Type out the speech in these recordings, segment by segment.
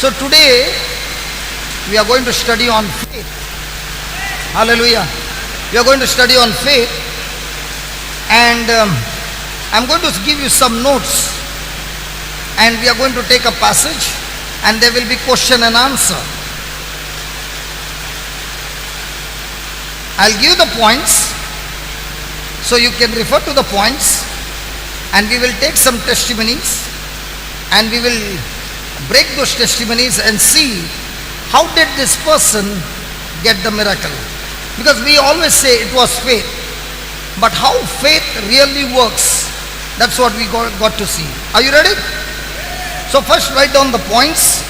So today we are going to study on faith. Hallelujah. We are going to study on faith, and I'm going to give you some notes, and we are going to take a passage, and there will be question and answer. I'll give the points so you can refer to the points, and we will take some testimonies, and we will break those testimonies and see how did this person get the miracle. Because we always say it was faith, but how faith really works, that's what we got to see. Are you ready? So first write down the points,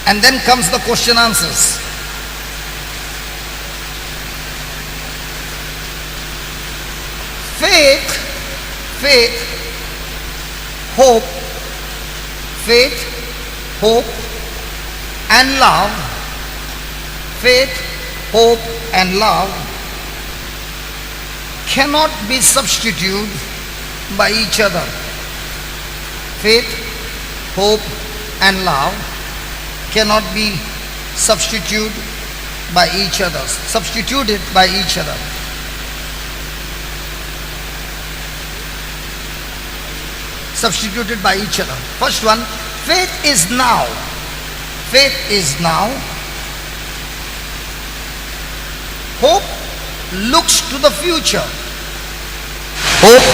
and then comes the question answers. Faith, hope, and love. Faith, hope, and love cannot be substituted by each other. Faith, hope, and love cannot be substituted by each other. Substituted by each other. Substituted by each other. First one, faith is now. Faith is now. Hope looks to the future. Hope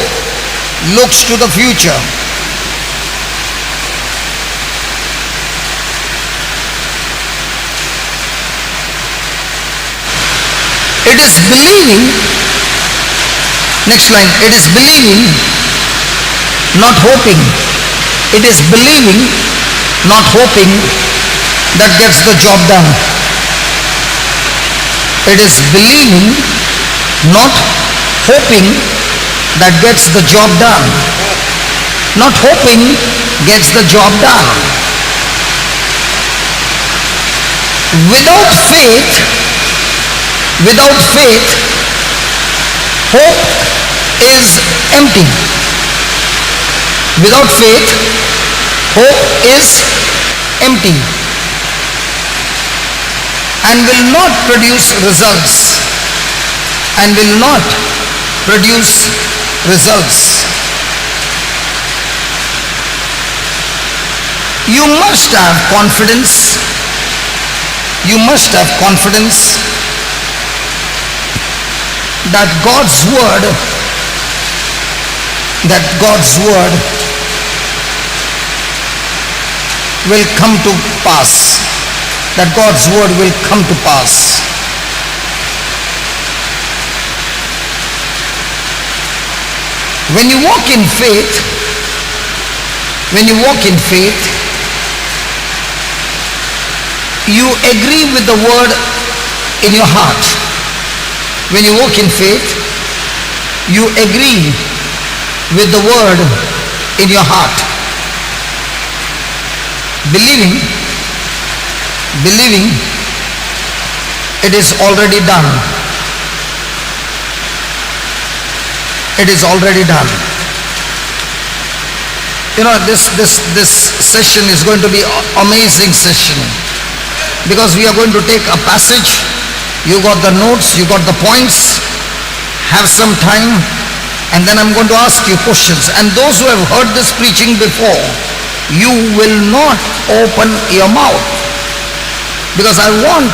looks to the future. It is believing. Next line. It is believing, not hoping. It is believing, not hoping, that gets the job done. It is believing, not hoping, that gets the job done. Not hoping gets the job done. Without faith, hope is empty. Without faith, hope is empty and will not produce results. And will not produce results. You must have confidence. You must have confidence that God's word will come to pass. That God's word will come to pass. When you walk in faith, you agree with the word in your heart. When you walk in faith, you agree with the word in your heart. Believing, it is already done. It is already done. You know, this session is going to be an amazing session, because we are going to take a passage. You got the notes, you got the points. Have some time, and then I'm going to ask you questions. And those who have heard this preaching before, you will not open your mouth, because I want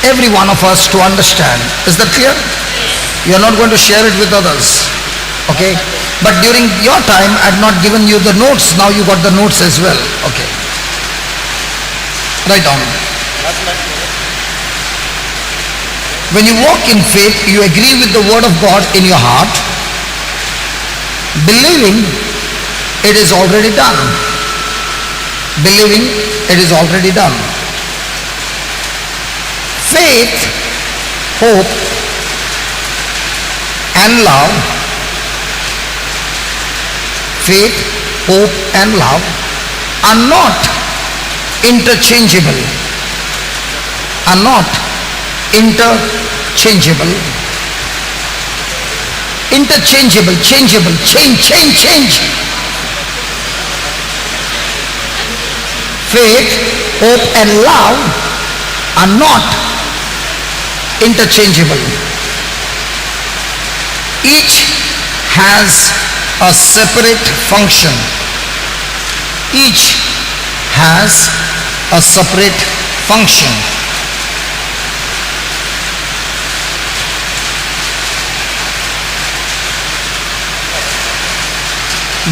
every one of us to understand. Is that clear? You're not going to share it with others, okay? But during your time, I've not given you the notes. Now you got the notes as well, okay? Write down. When you walk in faith, you agree with the word of God in your heart, believing it is already done. Believing it is already done. Faith, hope, and love. Faith, hope, and love are not interchangeable. Are not interchangeable. Interchangeable, changeable, change. Faith, hope and love are not interchangeable. Each has a separate function. Each has a separate function.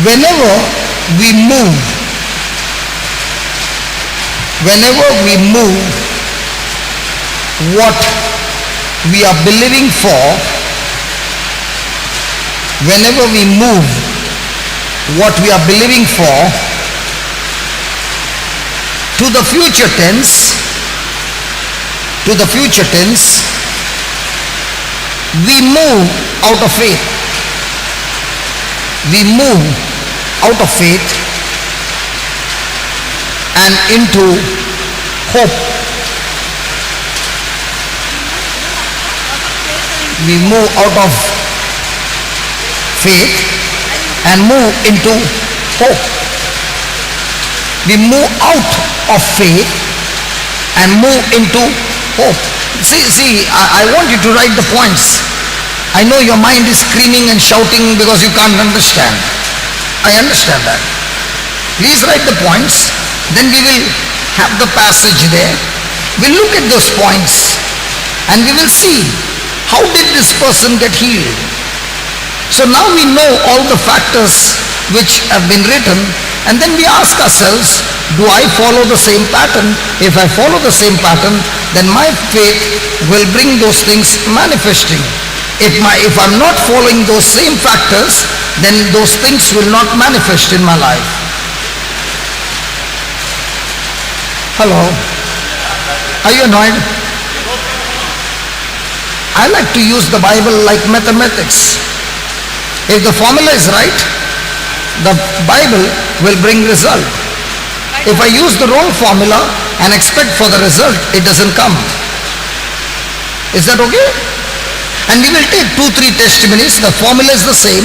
Whenever we move what we are believing for, whenever we move what we are believing for to the future tense, we move out of faith. We move out of faith and into hope. We move out of faith and move into hope. We move out of faith and move into hope. See, I want you to write the points. I know your mind is screaming and shouting because you can't understand. I understand that. Please write the points. Then we will have the passage there. We'll look at those points and we will see how did this person get healed. So now we know all the factors which have been written, and then we ask ourselves, do I follow the same pattern? If I follow the same pattern, then my faith will bring those things manifesting. If I'm not following those same factors, then those things will not manifest in my life. Hello? Are you annoyed? I like to use the Bible like mathematics. If the formula is right, the Bible will bring result. If I use the wrong formula and expect for the result, it doesn't come. Is that okay? And we will take 2-3 testimonies. The formula is the same.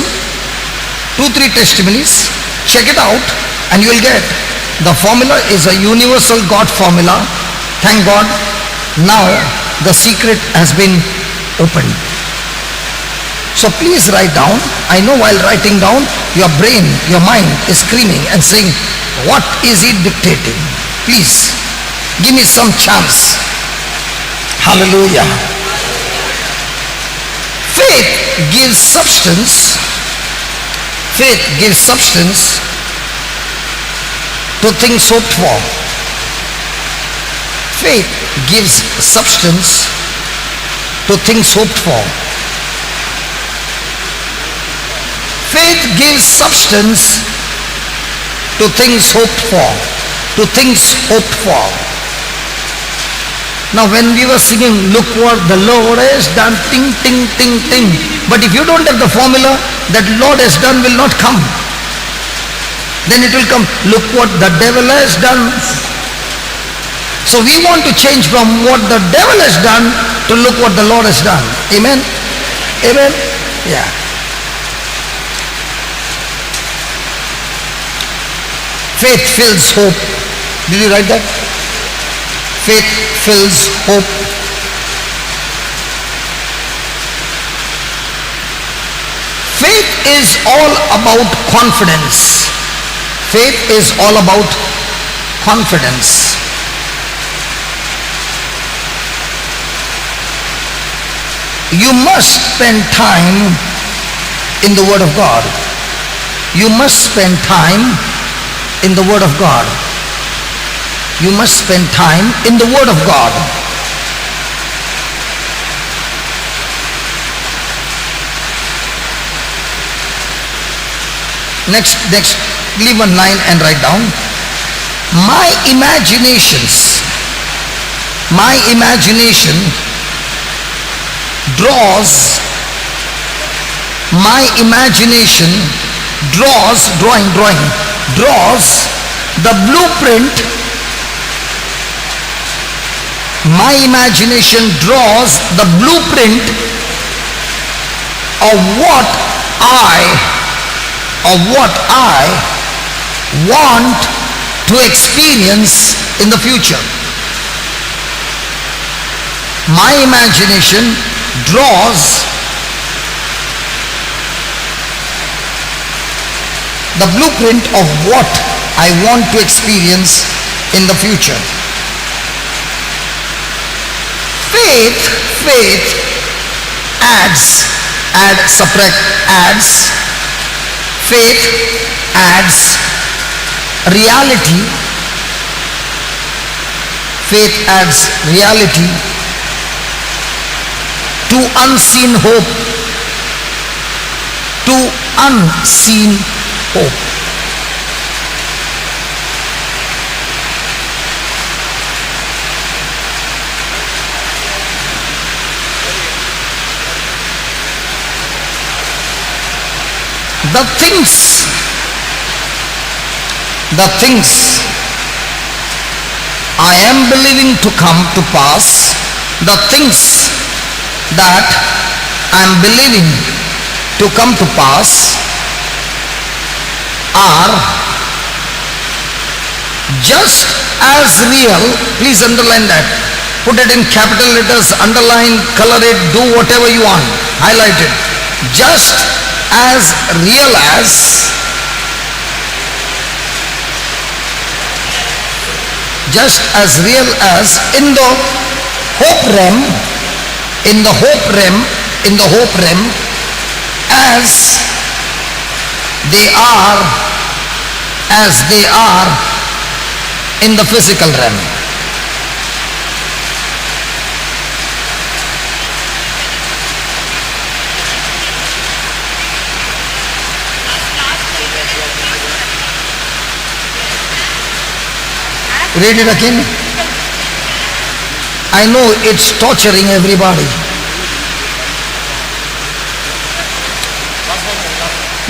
2-3 testimonies. Check it out and you will get. The formula is a universal God formula. Thank God. Now the secret has been opened. So please write down. I know while writing down, your brain, your mind is screaming and saying, what is he dictating? Please, give me some chance. Hallelujah. Faith gives substance. Faith gives substance to things hoped for. Faith gives substance to things hoped for. Faith gives substance to things hoped for. To things hoped for. Now when we were singing, look what the Lord has done, ting, ting, ting, ting. But if you don't have the formula, that Lord has done will not come. Then it will come, look what the devil has done. So we want to change from what the devil has done to look what the Lord has done. Amen? Amen? Yeah. Faith fills hope. Did you write that? Faith fills hope. Faith is all about confidence. Faith is all about confidence. You must spend time in the Word of God. You must spend time in the Word of God. You must spend time in the Word of God. Next, leave one line and write down. My imagination draws the blueprint. My imagination draws the blueprint of what I want to experience in the future. My imagination draws the blueprint of what I want to experience in the future. Faith adds, subtract, adds. Faith adds reality. Faith adds reality to unseen hope. To unseen hope. The things I am believing to come to pass, the things that I am believing to come to pass are just as real. Please underline that. Put it in capital letters, underline, color it, do whatever you want. Highlight it. Just as real as in the hope realm, as they are in the physical realm. Read it again. I know it's torturing everybody.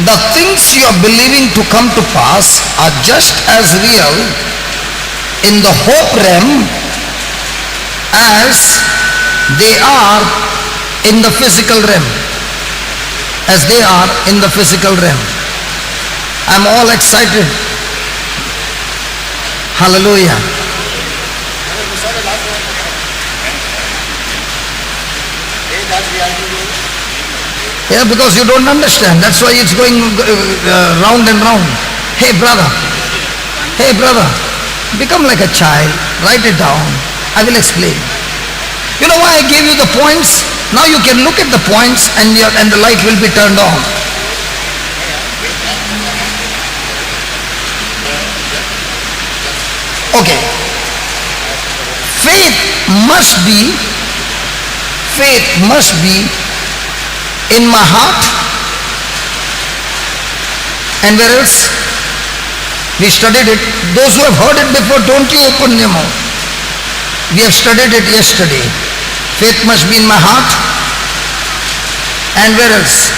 The things you are believing to come to pass are just as real in the hope realm as they are in the physical realm. I'm all excited. Hallelujah. Yeah, because you don't understand. That's why it's going round and round. Hey brother, become like a child. Write it down. I will explain. You know why I gave you the points? Now you can look at the points and the light will be turned on. Okay. Faith must be in my heart. And where else? We studied it. Those who have heard it before, don't you open your mouth. We have studied it yesterday. Faith must be in my heart. And where else?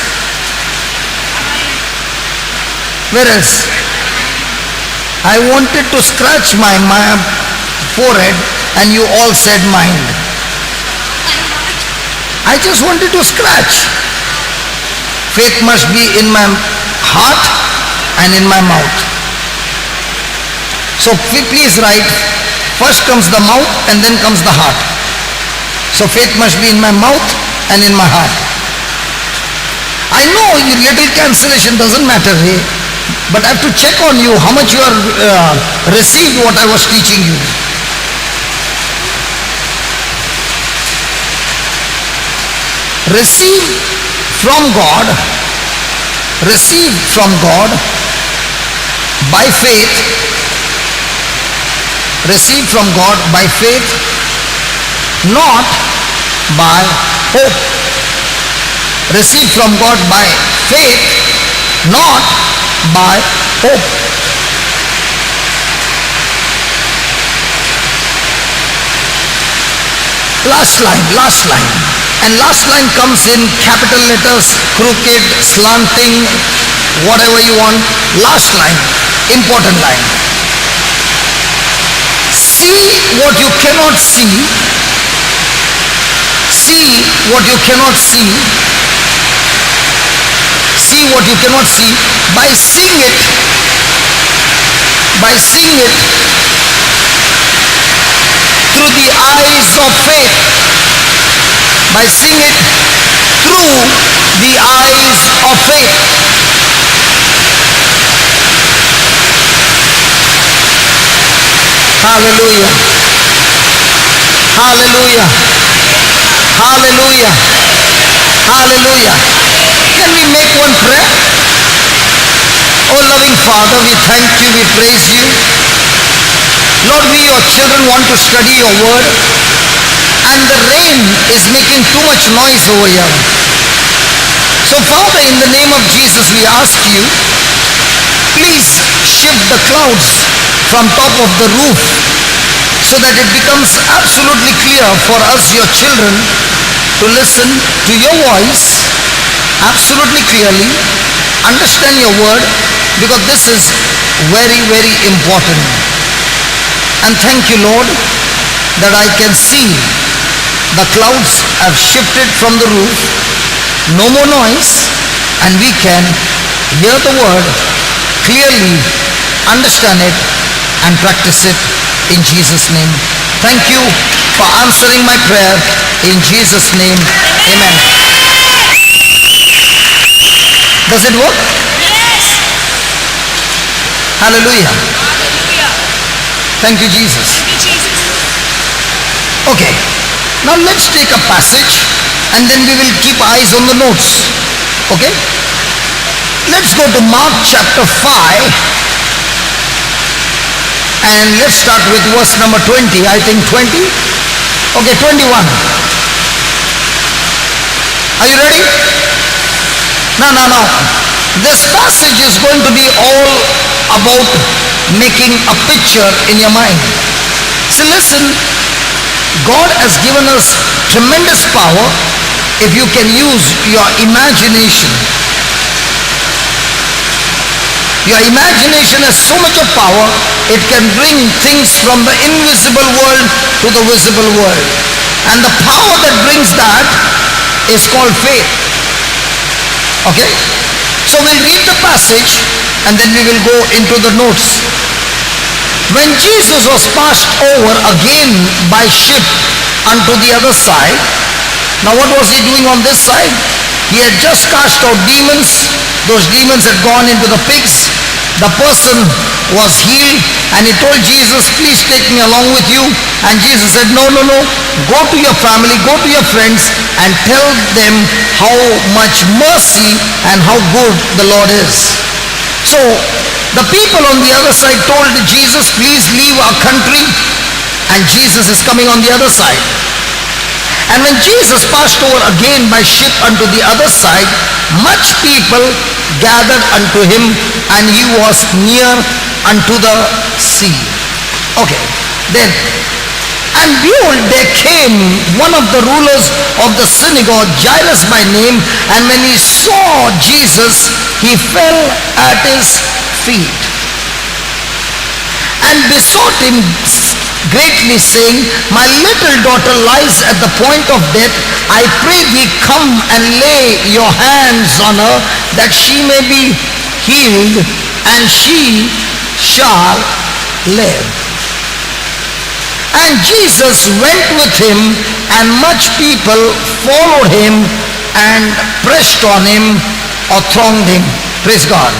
I wanted to scratch my forehead and you all said mind. I just wanted to scratch. Faith must be in my heart and in my mouth. So please write, first comes the mouth and then comes the heart. So faith must be in my mouth and in my heart. I know your little cancellation doesn't matter, hey? But I have to check on you how much you are received what I was teaching you. Receive from God by faith. Receive from God by faith, not by hope. Receive from God by faith, not by hope. Last line. And last line comes in capital letters, crooked, slanting, whatever you want. Last line, important line. See what you cannot see. See what you cannot see. See what you cannot see by seeing it. by seeing it through the eyes of faith. By seeing it through the eyes of faith. Hallelujah. Hallelujah. Hallelujah. Hallelujah. Can we make one prayer? Oh loving Father, we thank you, we praise you. Lord, we your children want to study your word, and the rain is making too much noise over here. So Father, in the name of Jesus, we ask you, please shift the clouds from top of the roof so that it becomes absolutely clear for us, your children, to listen to your voice absolutely clearly, understand your word, because this is very, very important. And thank you, Lord, that I can see the clouds have shifted from the roof, no more noise, and we can hear the word clearly, understand it, and practice it in Jesus' name. Thank you for answering my prayer in Jesus' name. Amen. Does it work? Yes. Hallelujah. Hallelujah. Thank you, Jesus. Thank you, Jesus. Okay. Now let's take a passage and then we will keep eyes on the notes. Okay? Let's go to Mark chapter 5. And let's start with verse number 20. I think 20. Okay, 21. Are you ready? No. This passage is going to be all about making a picture in your mind. So listen, God has given us tremendous power if you can use your imagination. Your imagination has so much of power, it can bring things from the invisible world to the visible world. And the power that brings that is called faith. Okay? So we'll read the passage and then we will go into the notes. When Jesus was passed over again by ship unto the other side, now what was he doing on this side? He had just cast out demons. Those demons had gone into the pigs. The person was healed and he told Jesus, please take me along with you. And Jesus said, no. Go to your family, go to your friends and tell them how much mercy and how good the Lord is. So the people on the other side told Jesus, please leave our country. And Jesus is coming on the other side. And when Jesus passed over again by ship unto the other side, much people gathered unto him, and he was near unto the sea. Okay, then, and behold, there came one of the rulers of the synagogue, Jairus by name, and when he saw Jesus, he fell at his feet and besought him greatly, saying, my little daughter lies at the point of death. I pray thee, come and lay your hands on her, that she may be healed, and she shall live. And Jesus went with him, and much people followed him and pressed on him or thronged him. Praise God.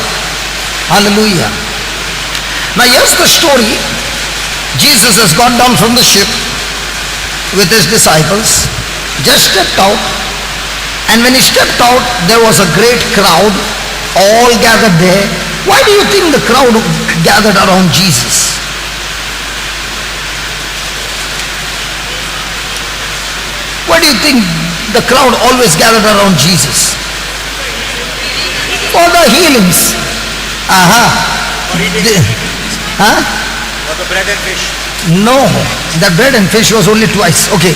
Hallelujah. Now here's the story. Jesus has gone down from the ship with his disciples, just stepped out, and when he stepped out, there was a great crowd all gathered there. Why do you think the crowd gathered around Jesus? Why do you think the crowd always gathered around Jesus? For the healings. For the bread and fish. No, the bread and fish was only twice. Okay.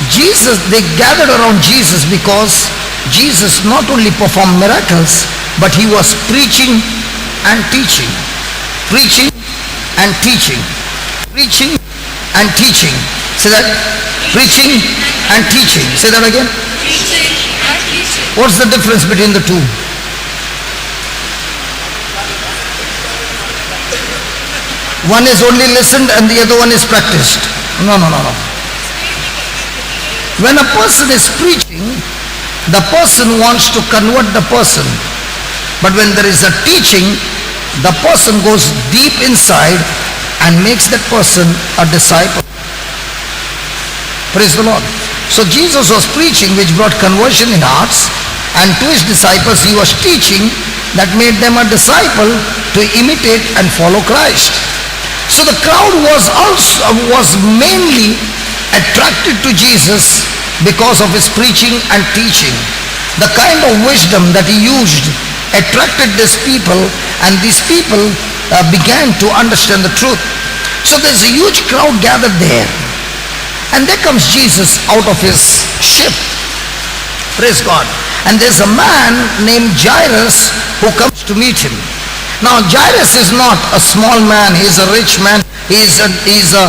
Jesus, they gathered around Jesus because Jesus not only performed miracles, but he was preaching and teaching. Preaching and teaching. Preaching and teaching. Say that. Preaching and teaching. Say that again. Preaching and teaching. What's the difference between the two? One is only listened and the other one is practiced. No, no, no, no. When a person is preaching, the person wants to convert the person. But when there is a teaching, the person goes deep inside and makes that person a disciple. Praise the Lord. So Jesus was preaching which brought conversion in hearts, and to his disciples he was teaching that made them a disciple to imitate and follow Christ. So the crowd was mainly attracted to Jesus because of his preaching and teaching. The kind of wisdom that he used attracted these people, and these people began to understand the truth. So there's a huge crowd gathered there, and there comes Jesus out of his ship. Praise God. And there's a man named Jairus who comes to meet him. Now Jairus is not a small man, he is a rich man, he is a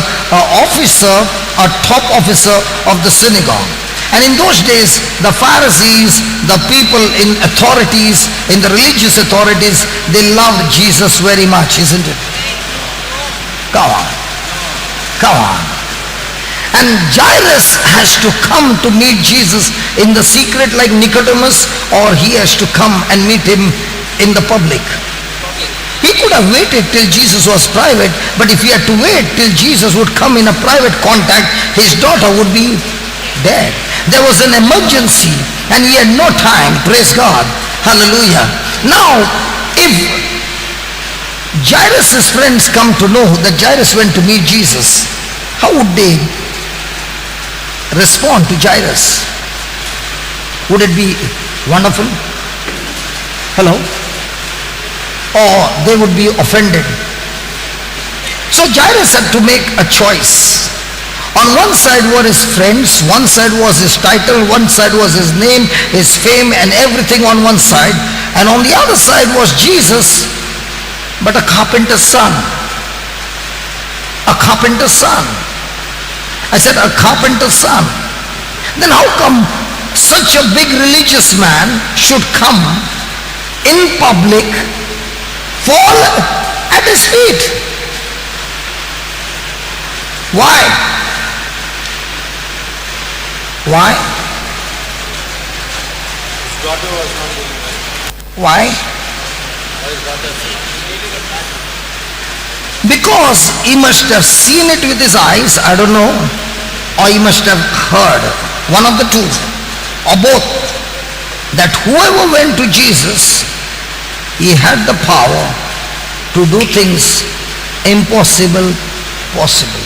officer, a top officer of the synagogue. And in those days, the Pharisees, the people in authorities, in the religious authorities, they loved Jesus very much, isn't it? Come on. Come on. And Jairus has to come to meet Jesus in the secret like Nicodemus, or he has to come and meet him in the public. He could have waited till Jesus was private, but if he had to wait till Jesus would come in a private contact, his daughter would be dead. There was an emergency and he had no time. Praise God. Hallelujah. Now, if Jairus' friends come to know that Jairus went to meet Jesus, how would they respond to Jairus? Would it be wonderful? Hello? Or they would be offended. So Jairus had to make a choice. On one side were his friends, one side was his title, one side was his name, his fame, and everything on one side. And on the other side was Jesus, but a carpenter's son. A carpenter's son. I said a carpenter's son. Then how come such a big religious man should come in public, fall at his feet? Why? Why? His daughter was not doing well. Why? His daughter sick. Because he must have seen it with his eyes, I don't know, or he must have heard, one of the two, or both, that whoever went to Jesus, he had the power to do things impossible possible.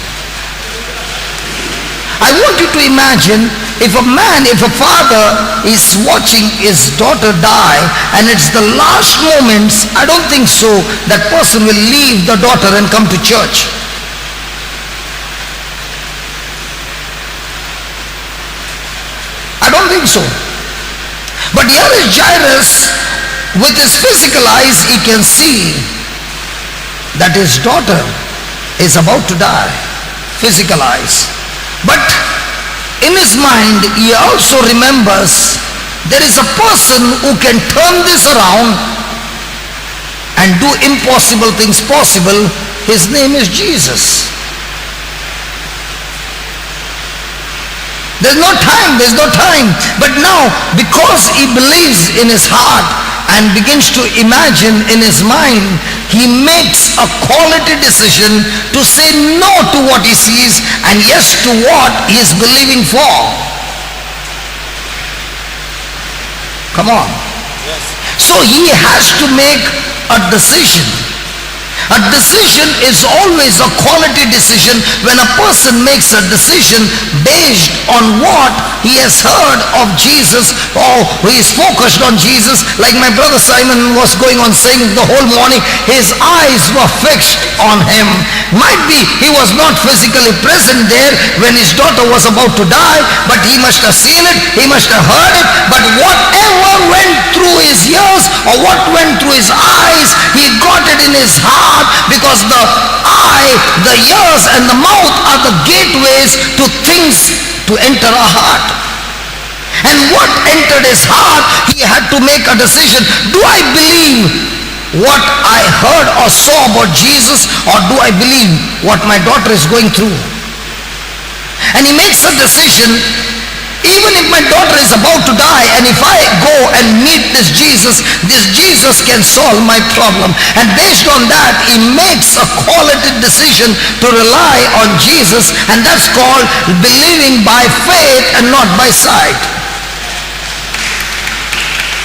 I want you to imagine if a father is watching his daughter die and it's the last moments, I don't think so that person will leave the daughter and come to church. I don't think so. But here is Jairus, with his physical eyes he can see that his daughter is about to die. Physical eyes. But in his mind he also remembers there is a person who can turn this around and do impossible things possible. His name is Jesus. There's no time. But now, because he believes in his heart and begins to imagine in his mind, he makes a quality decision to say no to what he sees and yes to what he is believing for. Come on. Yes. So he has to make a decision. A decision is always a quality decision when a person makes a decision based on what he has heard of Jesus, or he is focused on Jesus. Like my brother Simon was going on saying the whole morning, his eyes were fixed on him. Might be he was not physically present there when his daughter was about to die, but he must have seen it, he must have heard it. But whatever went through his ears or what went through his eyes, he got it in his heart, because the eye, the ears and the mouth are the gateways to things to enter our heart. And what entered his heart, he had to make a decision. Do I believe what I heard or saw about Jesus, or do I believe what my daughter is going through? And he makes a decision. Even if my daughter is about to die, and if I go and meet this Jesus can solve my problem. And based on that, he makes a quality decision to rely on Jesus, and that's called believing by faith and not by sight.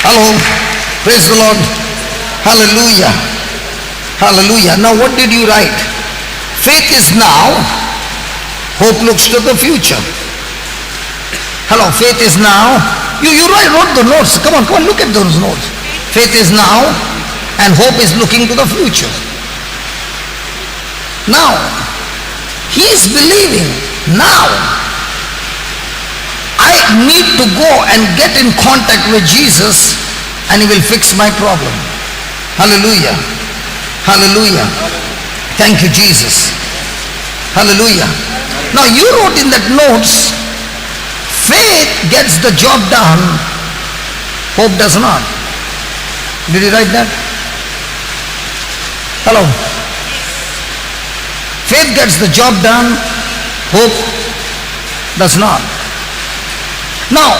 Hello, praise the Lord. Hallelujah. Hallelujah. Now what did you write? Faith is now, hope looks to the future. Hello, faith is now. You wrote the notes. Come on, look at those notes. Faith is now and hope is looking to the future. Now, he is believing. Now, I need to go and get in contact with Jesus, and he will fix my problem. Hallelujah. Hallelujah. Thank you, Jesus. Hallelujah. Now, you wrote in that notes, faith gets the job done, hope does not. Did you write that? Hello? Faith gets the job done, hope does not. Now,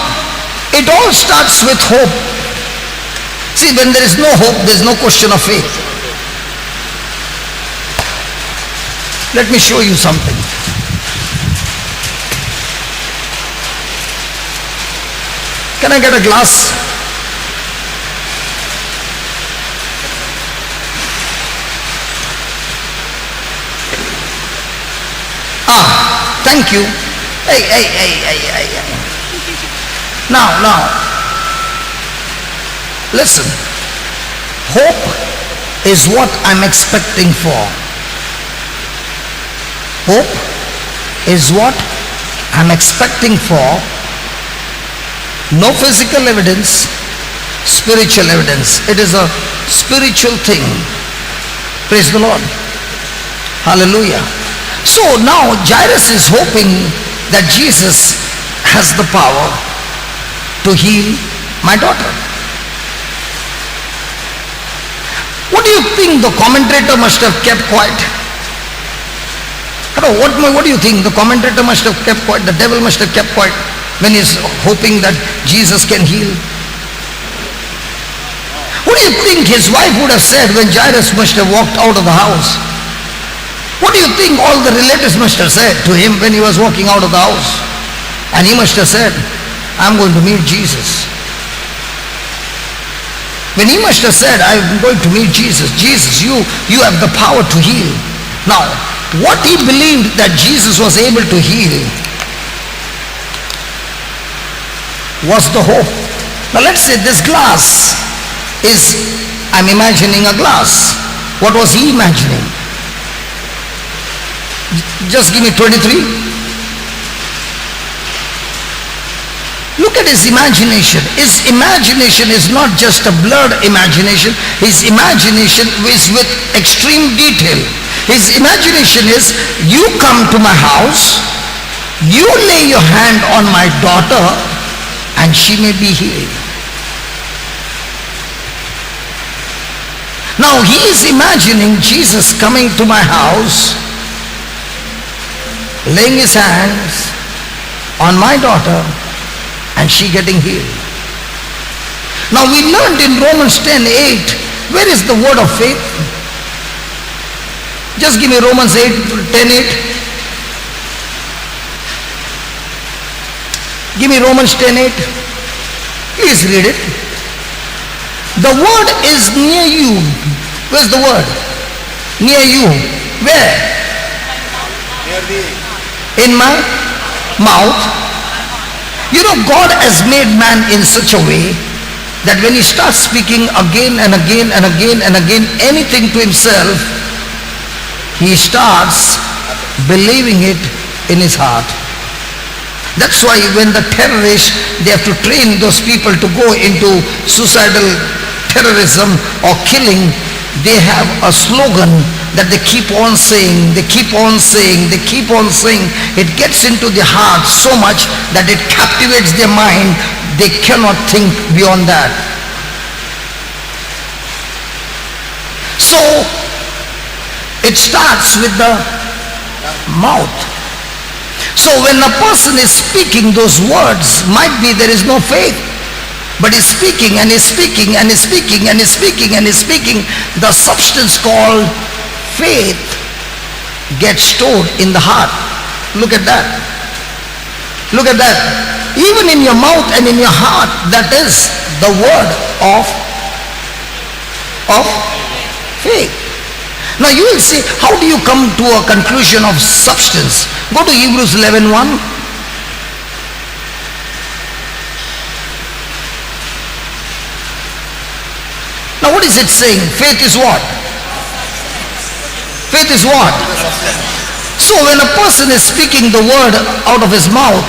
it all starts with hope. See, when there is no hope, there is no question of faith. Let me show you something. Can I get a glass? Thank you. Hey. Now. Listen. Hope is what I'm expecting for. Hope is what I'm expecting for. No physical evidence, spiritual evidence. It is a spiritual thing. Praise the Lord. Hallelujah. So now Jairus is hoping that Jesus has the power to heal my daughter. What do you think the commentator must have kept quiet? What do you think? The commentator must have kept quiet. The devil must have kept quiet when he's hoping that Jesus can heal. What do you think his wife would have said when Jairus must have walked out of the house? What do you think all the relatives must have said to him when he was walking out of the house? And he must have said, I'm going to meet Jesus. When he must have said, I'm going to meet Jesus. Jesus, you have the power to heal. Now, what he believed that Jesus was able to heal was the hope. Now let's say this glass is, I'm imagining a glass. What was he imagining? Just give me 23. Look at his imagination. His imagination is not just a blurred imagination. His imagination is with extreme detail. His imagination is, you come to my house, you lay your hand on my daughter, and she may be healed. Now he is imagining Jesus coming to my house, laying his hands on my daughter, and she getting healed. Now we learned in Romans 10:8, where is the word of faith? Just give me Romans 10:8. Give me Romans 10:8. Please read it. The word is near you. Where's the word? Near you. Where? Near thee. In my mouth. You know, God has made man in such a way that when he starts speaking again and again and again and again anything to himself, he starts believing it in his heart. That's why when the terrorists, they have to train those people to go into suicidal terrorism or killing, they have a slogan that they keep on saying, they keep on saying, they keep on saying. It gets into their heart so much that it captivates their mind. They cannot think beyond that. So, it starts with the mouth. So when a person is speaking those words, might be there is no faith, but he's speaking and he's speaking and he's speaking and he's speaking and he's speaking, the substance called faith gets stored in the heart. Look at that. Look at that. Even in your mouth and in your heart, that is the word of faith. Now you will see, how do you come to a conclusion of substance? Go to Hebrews 11:1. Now what is it saying? Faith is what? Faith is what? So when a person is speaking the word out of his mouth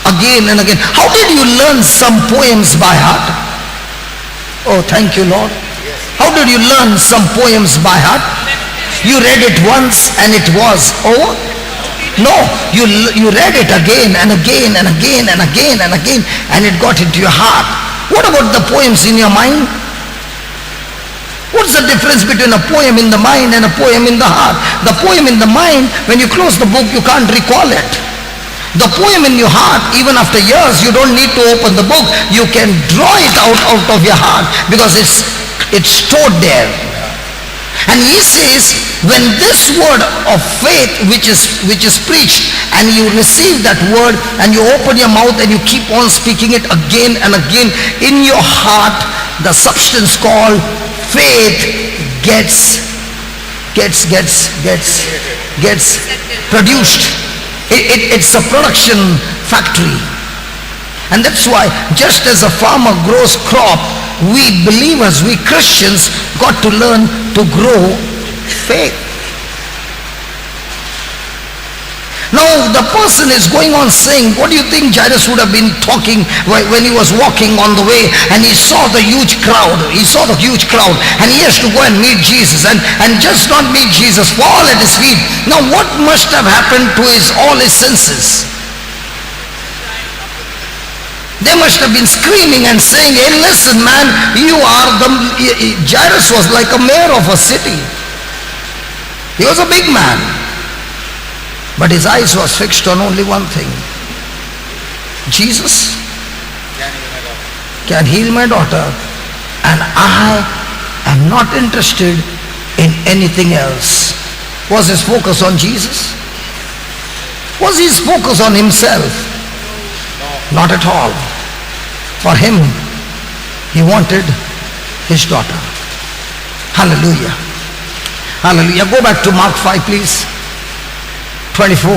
again and again, how did you learn some poems by heart? Oh, thank you, Lord. How did you learn some poems by heart? You read it once and it was over? No, you read it again and again and again and again and again, and it got into your heart. What about the poems in your mind? What's the difference between a poem in the mind and a poem in the heart? The poem in the mind, when you close the book, you can't recall it. The poem in your heart, even after years, you don't need to open the book. You can draw it out of your heart because it's stored there. And he says, when this word of faith which is preached, and you receive that word and you open your mouth and you keep on speaking it again and again, in your heart the substance called faith gets produced. It's a production factory. And that's why, just as a farmer grows crop, we believers, we Christians, got to learn to grow faith. Now the person is going on saying, what do you think Jairus would have been talking when he was walking on the way and he saw the huge crowd? He saw the huge crowd and he has to go and meet Jesus, and just not meet Jesus, fall at his feet. Now what must have happened to all his senses? They must have been screaming and saying, hey, listen man, Jairus was like a mayor of a city. He was a big man. But his eyes was fixed on only one thing. Jesus can heal my daughter, and I am not interested in anything else. Was his focus on Jesus? Was his focus on himself? Not at all. For him, he wanted his daughter. Hallelujah. Hallelujah. Go back to Mark 5, please. 24.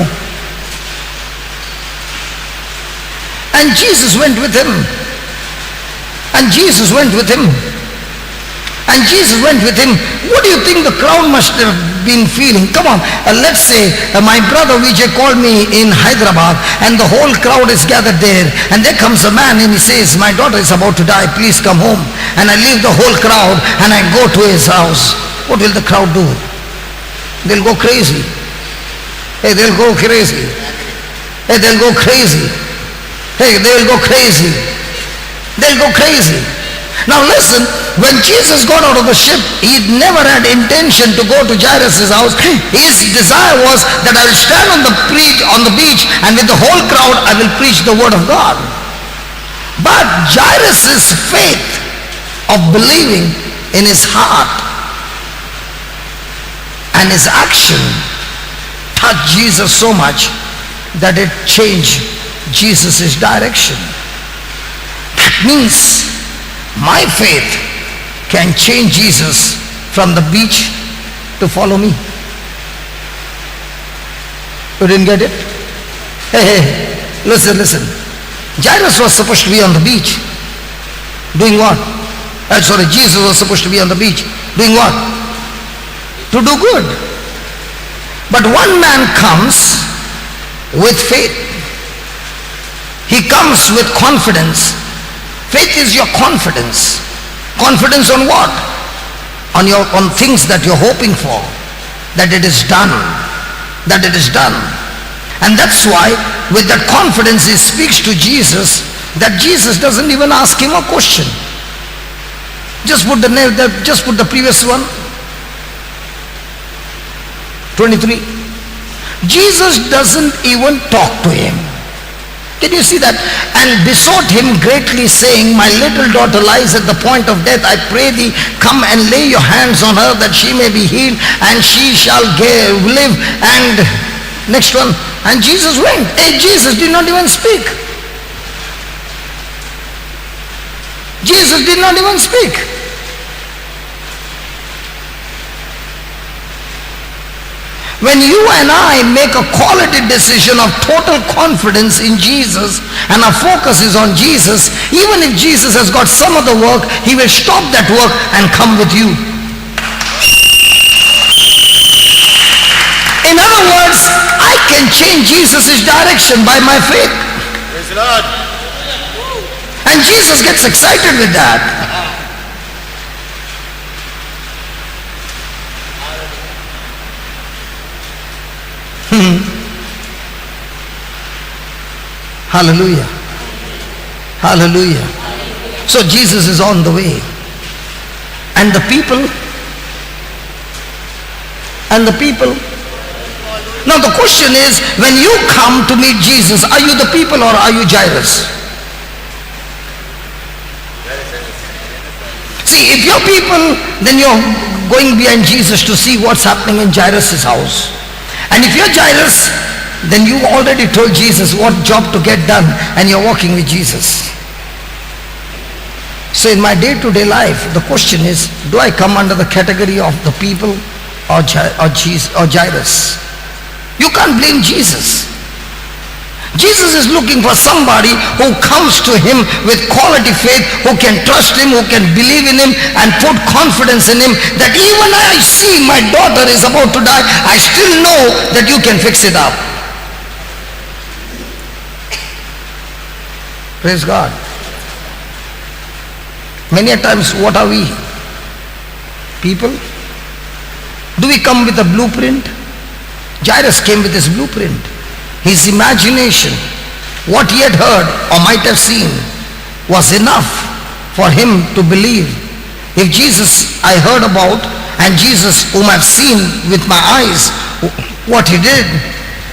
And Jesus went with him. And Jesus went with him. And Jesus went with him. What do you think the crowd must have been feeling? Come on, let's say my brother Vijay called me in Hyderabad and the whole crowd is gathered there, and there comes a man and he says, my daughter is about to die, please come home. And I leave the whole crowd and I go to his house. What will the crowd do? They'll go crazy. Hey, they'll go crazy. Hey, they'll go crazy. Hey, they'll go crazy. They'll go crazy. Now listen, when Jesus got out of the ship, he never had intention to go to Jairus' house. His desire was that I will stand on the beach and with the whole crowd I will preach the word of God. But Jairus' faith of believing in his heart and his action touched Jesus so much that it changed Jesus' direction. That means my faith can change Jesus from the beach to follow me. You didn't get it? Hey, listen. Jairus was supposed to be on the beach. Doing what? Jesus was supposed to be on the beach. Doing what? To do good. But one man comes with faith. He comes with confidence. Faith is your confidence. Confidence on what? On things that you're hoping for. That it is done. That it is done. And that's why with that confidence he speaks to Jesus, that Jesus doesn't even ask him a question. Just put the previous one. 23. Jesus doesn't even talk to him. Can you see that? And besought him greatly, saying, my little daughter lies at the point of death. I pray thee, come and lay your hands on her, that she may be healed, and she shall live. And next one. And Jesus went. Hey, Jesus did not even speak. Jesus did not even speak. When you and I make a quality decision of total confidence in Jesus and our focus is on Jesus, even if Jesus has got some of the work, he will stop that work and come with you. In other words, I can change Jesus' direction by my faith. Praise the Lord. And Jesus gets excited with that. Hallelujah. Hallelujah. So Jesus is on the way. And the people. Now the question is, when you come to meet Jesus, are you the people or are you Jairus? See, if you're people, then you're going behind Jesus to see what's happening in Jairus' house. And if you're Jairus, then you already told Jesus what job to get done, and you're walking with Jesus. So in my day-to-day life, the question is, do I come under the category of the people or Jairus? You can't blame Jesus. Jesus is looking for somebody who comes to him with quality faith, who can trust him, who can believe in him and put confidence in him, that even I see my daughter is about to die, I still know that you can fix it up. Praise God. Many a times, what are we? People? Do we come with a blueprint? Jairus came with his blueprint. His imagination, what he had heard or might have seen, was enough for him to believe. If Jesus I heard about, and Jesus whom I've seen with my eyes, what he did,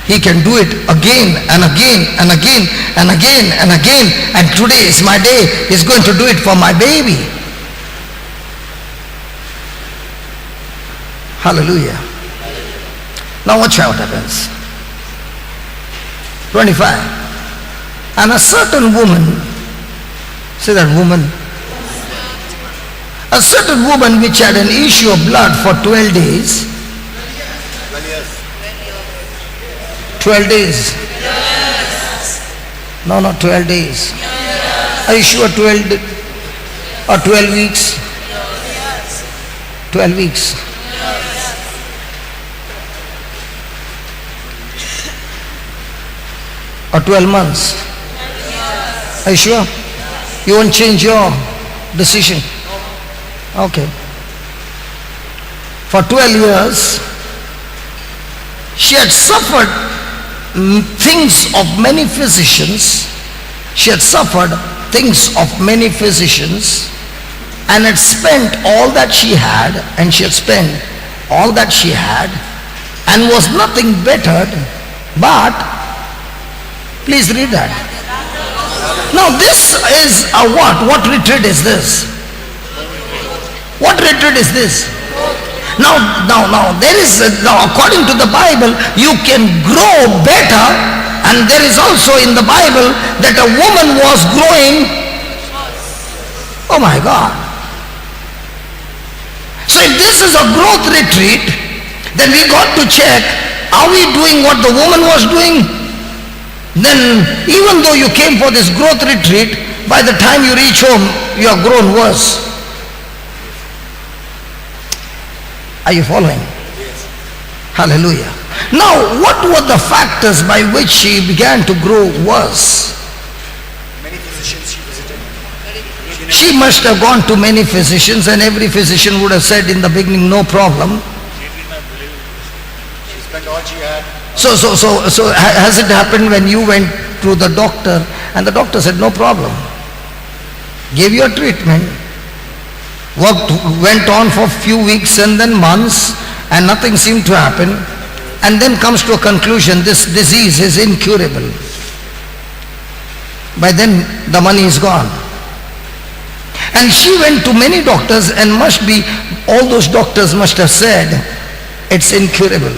he can do it again and again and again and again and again. And today is my day. He's going to do it for my baby. Hallelujah. Now watch out what happens. 25. And a certain woman, say that woman, a certain woman which had an issue of blood for 12 days. 12 days. No, not 12 days. Are you sure 12 or 12 weeks? 12 weeks. Or 12 months? Are you sure? You won't change your decision? Okay. For 12 years, she had suffered things of many physicians. She had suffered things of many physicians and had spent all that she had, and she had spent all that she had and was nothing bettered, but please read that. Now this is a what? What retreat is this? What retreat is this? Now there is, now according to the Bible, you can grow better, and there is also in the Bible that a woman was growing. Oh my God. So if this is a growth retreat, then we got to check, are we doing what the woman was doing? Then even though you came for this growth retreat, by the time you reach home, you are grown worse. Are you following? Yes. Hallelujah. Now, what were the factors by which she began to grow worse? Many physicians she visited. She must have gone to many physicians, and every physician would have said in the beginning, no problem. She spent all she had. So has it happened when you went to the doctor and the doctor said no problem, gave you a treatment, went on for few weeks and then months, and nothing seemed to happen, and then comes to a conclusion, this disease is incurable. By then the money is gone. And she went to many doctors, and all those doctors must have said, it's incurable.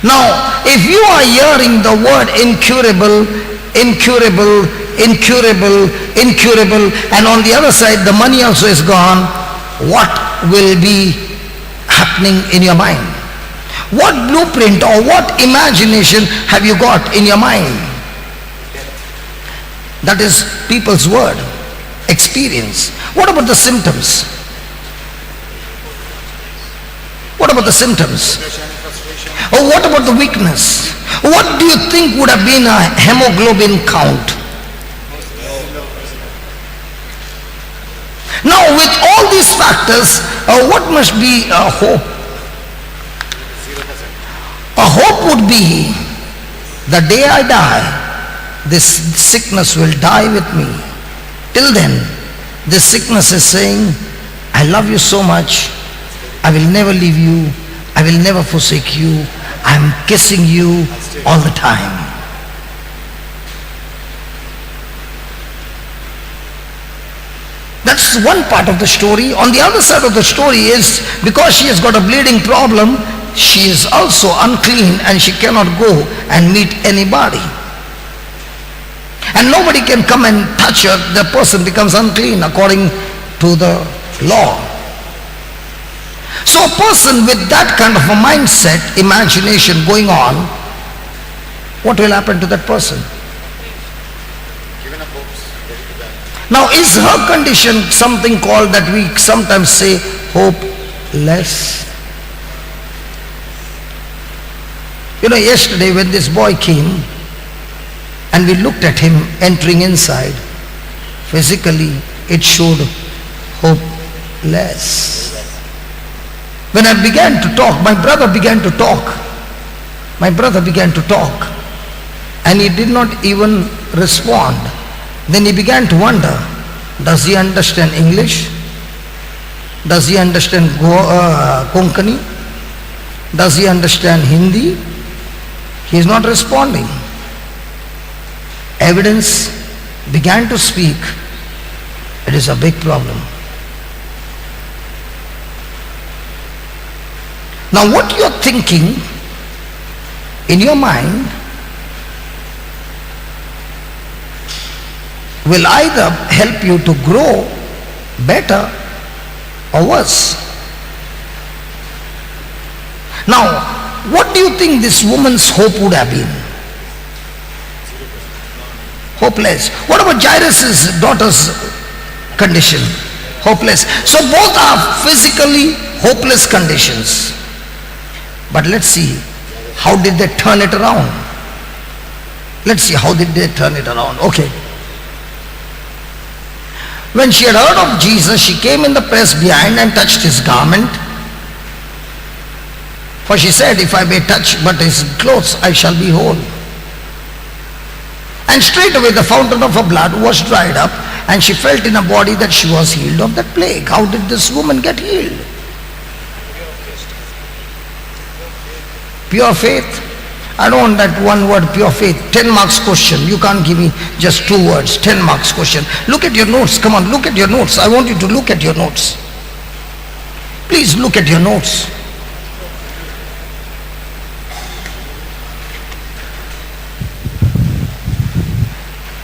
Now, if you are hearing the word incurable, incurable, incurable, incurable, and on the other side the money also is gone, what will be happening in your mind? What blueprint or what imagination have you got in your mind? That is people's word, experience. What about the symptoms? What about the symptoms? Or what about the weakness? What do you think would have been a hemoglobin count? Now, with all these factors, what must be a hope? A hope would be, the day I die, this sickness will die with me. Till then, this sickness is saying, I love you so much, I will never leave you, I will never forsake you, I am kissing you all the time. That's one part of the story. On the other side of the story is, because she has got a bleeding problem, she is also unclean and she cannot go and meet anybody. And nobody can come and touch her. The person becomes unclean according to the law. So a person with that kind of a mindset, imagination going on, what will happen to that person? Now, is her condition something called, that we sometimes say, hopeless? You know, yesterday when this boy came and we looked at him entering inside, physically it showed hopeless. When I began to talk, my brother began to talk. And he did not even respond. Then he began to wonder, does he understand English? Does he understand Konkani? Does he understand Hindi? He is not responding. Evidence began to speak. It is a big problem. Now what you are thinking in your mind will either help you to grow better or worse. Now, what do you think this woman's hope would have been? Hopeless. What about Jairus' daughter's condition? Hopeless. So both are physically hopeless conditions. But let's see, how did they turn it around? Let's see, how did they turn it around? Okay. When she had heard of Jesus, she came in the press behind and touched his garment. For she said, if I may touch but his clothes, I shall be whole. And straightway the fountain of her blood was dried up, and she felt in her body that she was healed of that plague. How did this woman get healed? Pure faith. I don't want that one word, pure faith. 10 marks question. You can't give me just 2 words. 10 marks question. Look at your notes. Come on, look at your notes. I want you to look at your notes. Please look at your notes.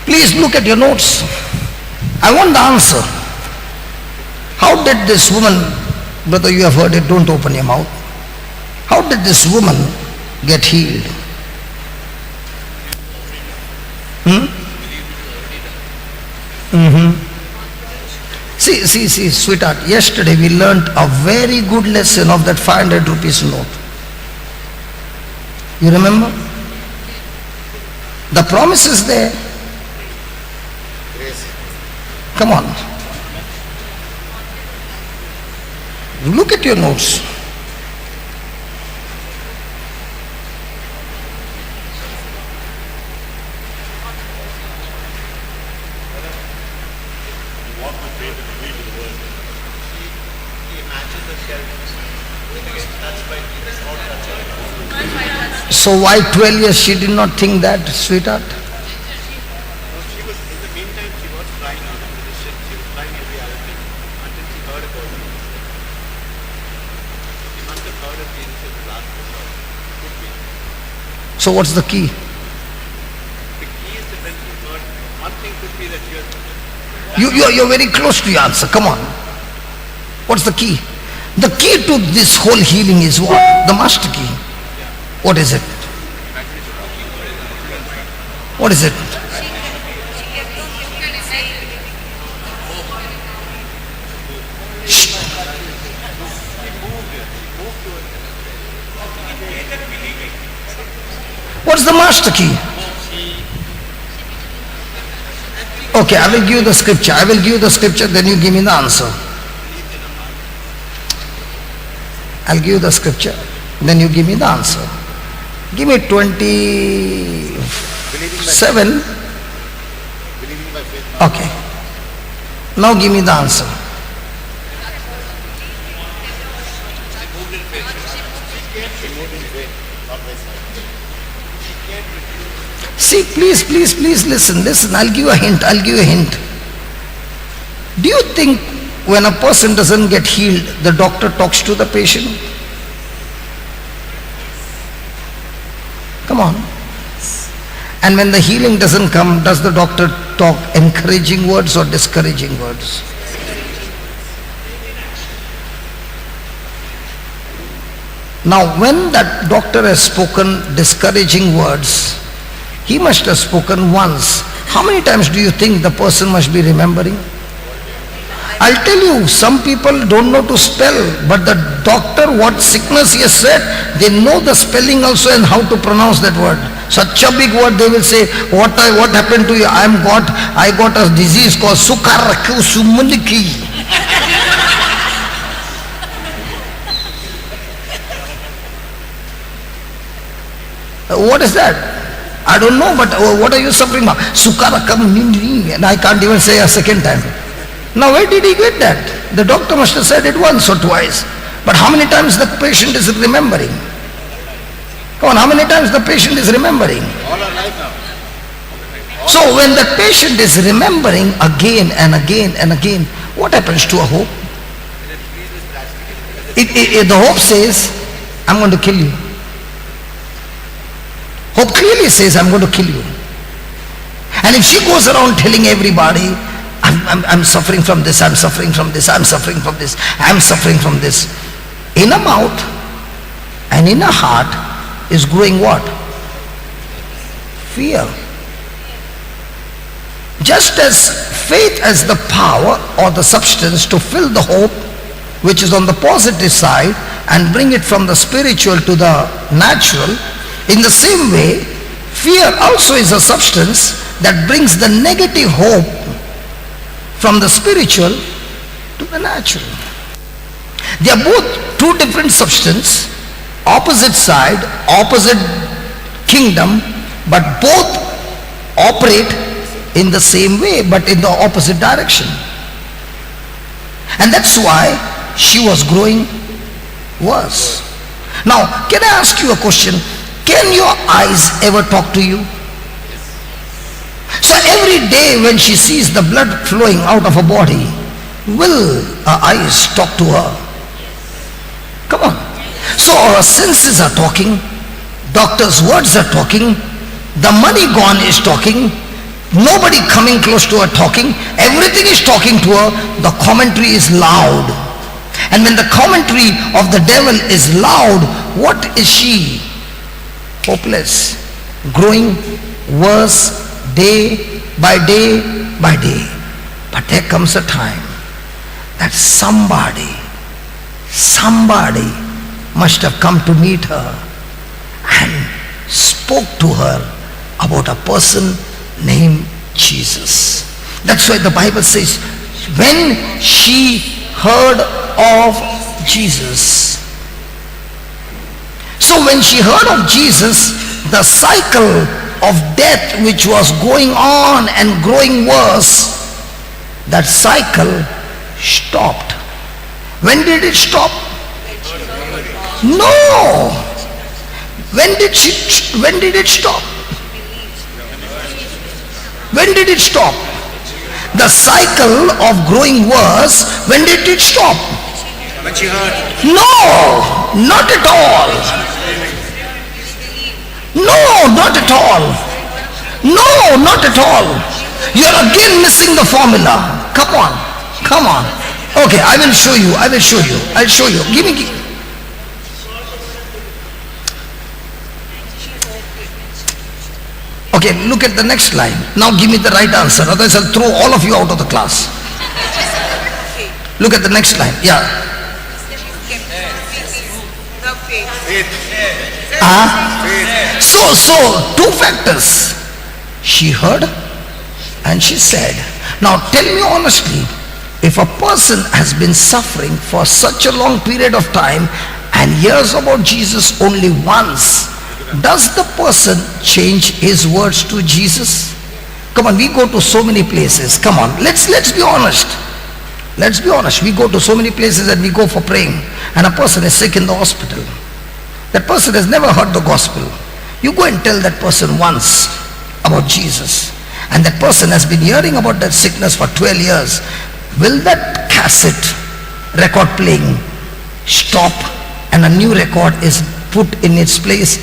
Please look at your notes. I want the answer. How did this woman, brother, you have heard it, don't open your mouth. How did this woman get healed? See, sweetheart, yesterday we learnt a very good lesson of that 500 rupees note. You remember? The promise is there. Come on. Look at your notes. So why 12 years she did not think that, sweetheart? She was, in the meantime, she was trying on a physician. She was trying every other thing until she heard about it. She must have heard of Jesus as the last resort. Could be. So what's the key? The key is that when she heard, one thing could be that she was, You're very close to your answer. Come on. What's the key? The key to this whole healing is what? The master key. What is it? What is it? Shh. What's the master key? Okay, I will give you the scripture. I will give you the scripture, then you give me the answer. I'll give you the scripture, then you give me the answer. Give me 27. believing by faith. Okay. Now give me the answer. See, please listen. I'll give you a hint. Do you think when a person doesn't get healed, the doctor talks to the patient? Come on. And when the healing doesn't come, does the doctor talk encouraging words or discouraging words? Now, when that doctor has spoken discouraging words, he must have spoken once. How many times do you think the person must be remembering? I'll tell you, some people don't know to spell, but the doctor, what sickness he has said, they know the spelling also and how to pronounce that word. Such a big word, they will say, what happened to you? I got a disease called Sukaraku Sumuniki. What is that? I don't know, but what are you suffering from? Sukarakam, and I can't even say a second time. Now where did he get that? The doctor must have said it once or twice. But how many times the patient is remembering? Come on, how many times the patient is remembering? All our life now. So when the patient is remembering again and again and again, what happens to a hope? The hope says, I'm going to kill you. Hope clearly says, I'm going to kill you. And if she goes around telling everybody, I'm suffering from this, I'm suffering from this, I'm suffering from this, I'm suffering from this. In a mouth and in a heart is growing what? Fear. Just as faith has the power or the substance to fill the hope, which is on the positive side, and bring it from the spiritual to the natural, in the same way, fear also is a substance that brings the negative hope from the spiritual to the natural. They are both two different substances, opposite side, opposite kingdom, but both operate in the same way, but in the opposite direction. And that's why she was growing worse. Now, can I ask you a question? Can your eyes ever talk to you? So every day when she sees the blood flowing out of her body, will her eyes talk to her? Come on. So our senses are talking, doctor's words are talking, the money gone is talking, nobody coming close to her talking, everything is talking to her, the commentary is loud. And when the commentary of the devil is loud, what is she? Hopeless, growing worse day by day by day. But there comes a time that somebody must have come to meet her and spoke to her about a person named Jesus. That's why the Bible says, when she heard of Jesus. So when she heard of Jesus, the cycle of death which was going on and growing worse, that cycle stopped. When did it stop? No! When did it stop? When did it stop? The cycle of growing worse, when did it stop? When she heard. No, not at all. No, not at all. No, not at all. You're again missing the formula. Come on, come on. Okay, I will show you. I'll show you. Give me. Okay, look at the next line. Now give me the right answer. Otherwise I'll throw all of you out of the class. Look at the next line. Yeah. So two factors. She heard and she said. Now tell me honestly, if a person has been suffering for such a long period of time and hears about Jesus only once, does the person change his words to Jesus? Come on, we go to so many places. Come on, let's be honest. Let's be honest. We go to so many places and we go for praying, and a person is sick in the hospital. That person has never heard the gospel. You go and tell that person once about Jesus, and that person has been hearing about that sickness for 12 years. Will that cassette record playing stop and a new record is put in its place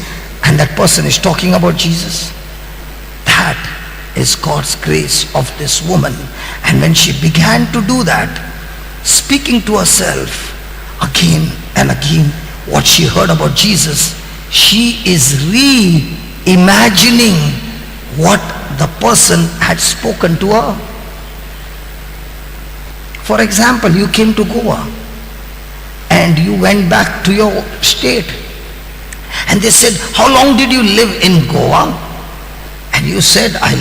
and that person is talking about Jesus? That is God's grace of this woman. And when she began to do that, speaking to herself again and again what she heard about Jesus, she is reimagining what the person had spoken to her. For example, you came to Goa and you went back to your state, and they said, how long did you live in Goa? And you said, I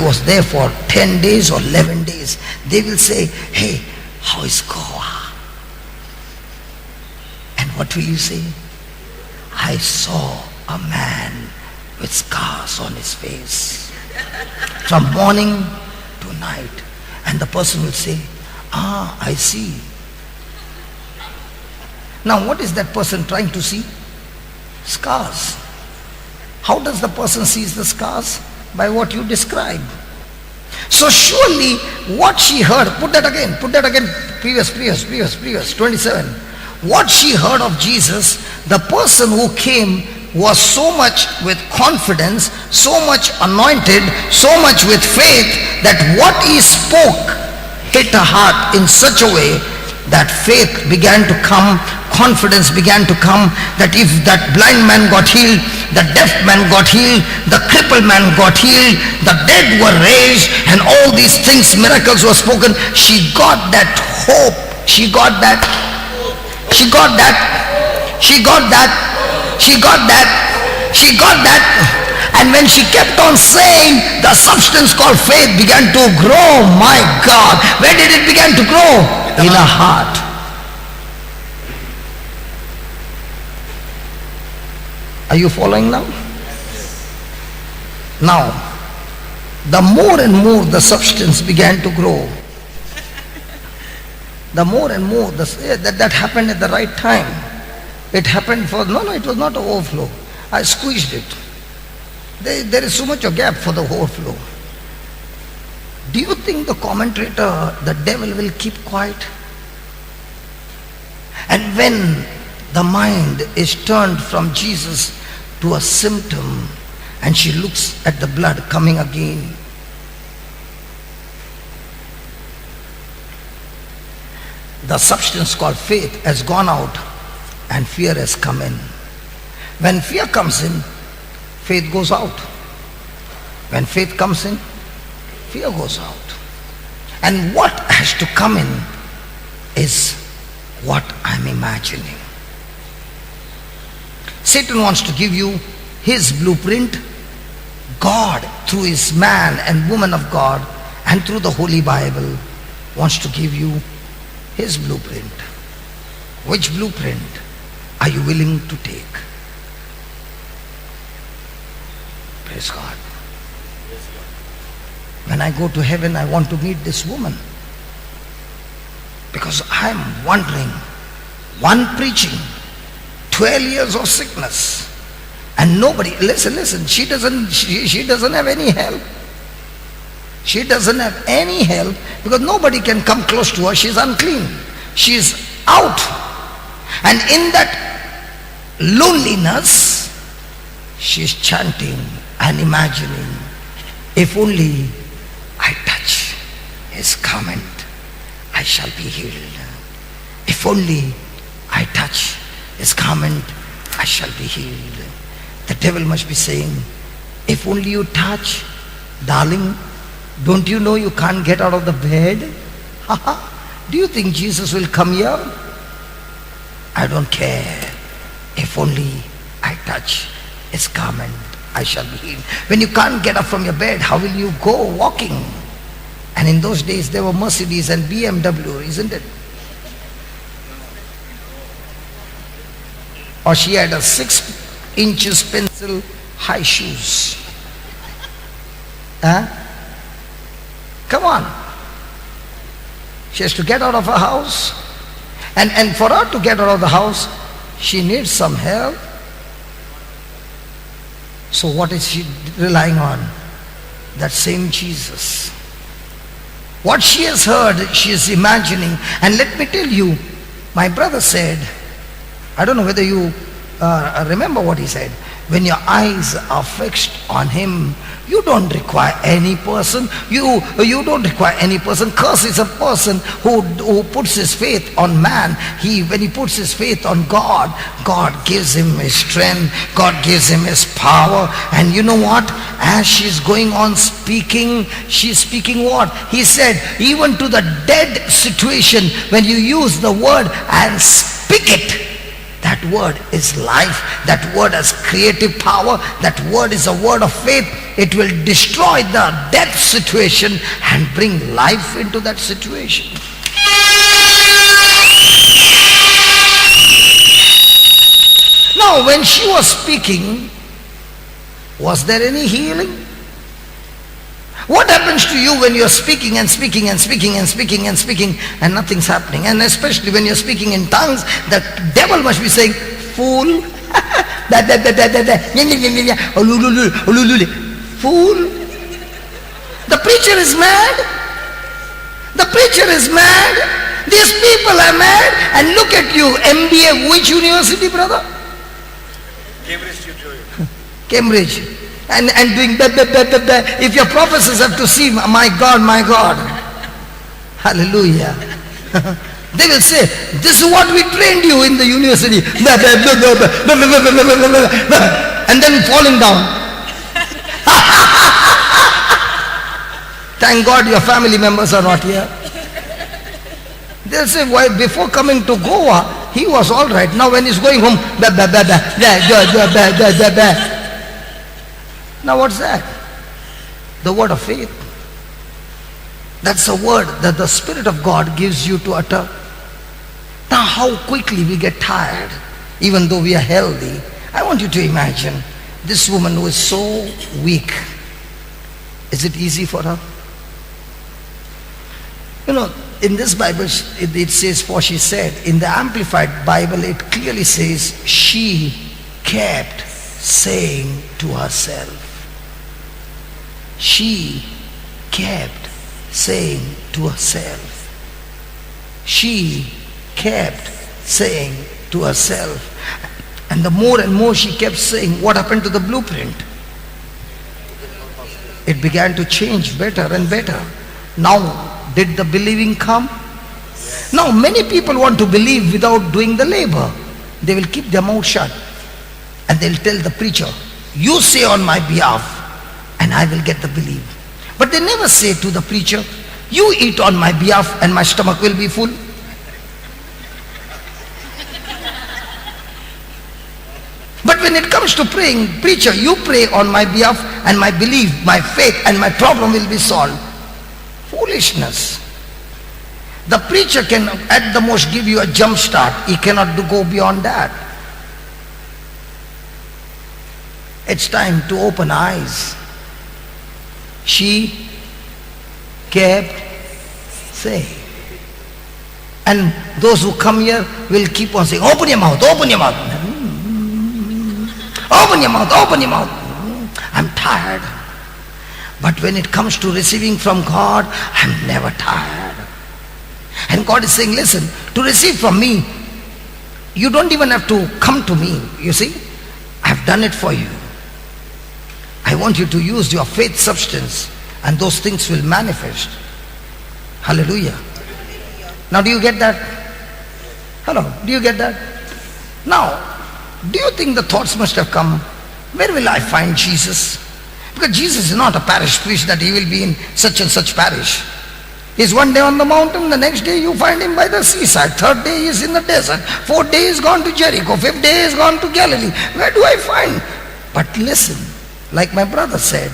was there for 10 days or 11 days. They will say, hey, how is Goa? And what will you say? I saw a man with scars on his face from morning to night. And the person will say, I see. Now what is that person trying to see? Scars. How does the person see the scars? By what you describe. So surely what she heard, put that again, previous, 27. What she heard of Jesus, the person who came was so much with confidence, so much anointed, so much with faith, that what he spoke hit her heart in such a way that faith began to come, confidence began to come, that if that blind man got healed, the deaf man got healed, the crippled man got healed, the dead were raised, and all these things, miracles were spoken. She got that hope. She got that. And when she kept on saying, the substance called faith began to grow. My God, where did it begin to grow? In her heart. Are you following now? Now, the more and more the substance began to grow, the more and more that happened at the right time. It happened for, no, it was not an overflow. I squeezed it. There is so much a gap for the overflow. Do you think the commentator, the devil, will keep quiet? And when the mind is turned from Jesus to a symptom, and she looks at the blood coming again, the substance called faith has gone out and fear has come in. When fear comes in, faith goes out. When faith comes in, fear goes out. And what has to come in is what I'm imagining. Satan wants to give you his blueprint. God, through his man and woman of God and through the Holy Bible, wants to give you his blueprint. Which blueprint are you willing to take? Praise God. When I go to heaven, I want to meet this woman, because I'm wondering, one preaching, 12 years of sickness, And nobody, listen, she doesn't have any help. She doesn't have any help because nobody can come close to her. She's unclean. She's out. And in that loneliness, she's chanting and imagining, if only I touch his garment, I shall be healed. If only I touch his garment, I shall be healed. The devil must be saying, if only you touch, darling, don't you know you can't get out of the bed? Do you think Jesus will come here? I don't care. If only I touch his garment, I shall be healed. When you can't get up from your bed, how will you go walking? And in those days there were Mercedes and BMW, isn't it? Or she had a 6 inches pencil high shoes. Come on. She has to get out of her house. And for her to get out of the house, she needs some help. So what is she relying on? That same Jesus. What she has heard, she is imagining. And let me tell you, my brother said, I don't know whether you remember what he said. When your eyes are fixed on him, you don't require any person. You don't require any person. Curse is a person who puts his faith on man. When he puts his faith on God, God gives him his strength. God gives him his power. And you know what? As she's going on speaking, she's speaking what? He said, even to the dead situation, when you use the word and speak it, that word is life. That word has creative power. That word is a word of faith. It will destroy the death situation and bring life into that situation. Now, when she was speaking, was there any healing? What happens to you when you're speaking and speaking and speaking and speaking and speaking and nothing's happening? And especially when you're speaking in tongues, the devil must be saying, fool, fool. The preacher is mad. The preacher is mad. These people are mad. And look at you, MBA, which university, brother? Cambridge, Cambridge. And doing if your professors have to see, my God, hallelujah. They will say, this is what we trained you in the university. And then falling down. Thank God your family members are not here. They'll say, why, before coming to Goa, he was all right. Now when he's going home, now what's that? The word of faith. That's a word that the Spirit of God gives you to utter. Now how quickly we get tired, even though we are healthy. I want you to imagine this woman who is so weak. Is it easy for her? You know, in this Bible it says, for she said. In the Amplified Bible it clearly says, she kept saying to herself. She kept saying to herself. She kept saying to herself. And the more and more she kept saying, what happened to the blueprint? It began to change better and better. Now, did the believing come? Now, many people want to believe without doing the labor. They will keep their mouth shut. And they'll tell the preacher, you say on my behalf, and I will get the belief. But they never say to the preacher, you eat on my behalf and my stomach will be full. But when it comes to praying, preacher, you pray on my behalf and my belief, my faith and my problem will be solved. Foolishness. The preacher can at the most give you a jump start. He cannot go beyond that. It's time to open eyes. She kept saying. And those who come here will keep on saying, open your mouth, open your mouth. Open your mouth, open your mouth. I'm tired. But when it comes to receiving from God, I'm never tired. And God is saying, listen, to receive from me, you don't even have to come to me. You see, I've done it for you. I want you to use your faith substance and those things will manifest. Hallelujah. Now do you get that? Hello, do you get that? Now, do you think the thoughts must have come, where will I find Jesus? Because Jesus is not a parish priest that he will be in such and such parish. He's one day on the mountain, the next day you find him by the seaside, third day he is in the desert, fourth day he is gone to Jericho, fifth day he is gone to Galilee. Where do I find? But listen, like my brother said,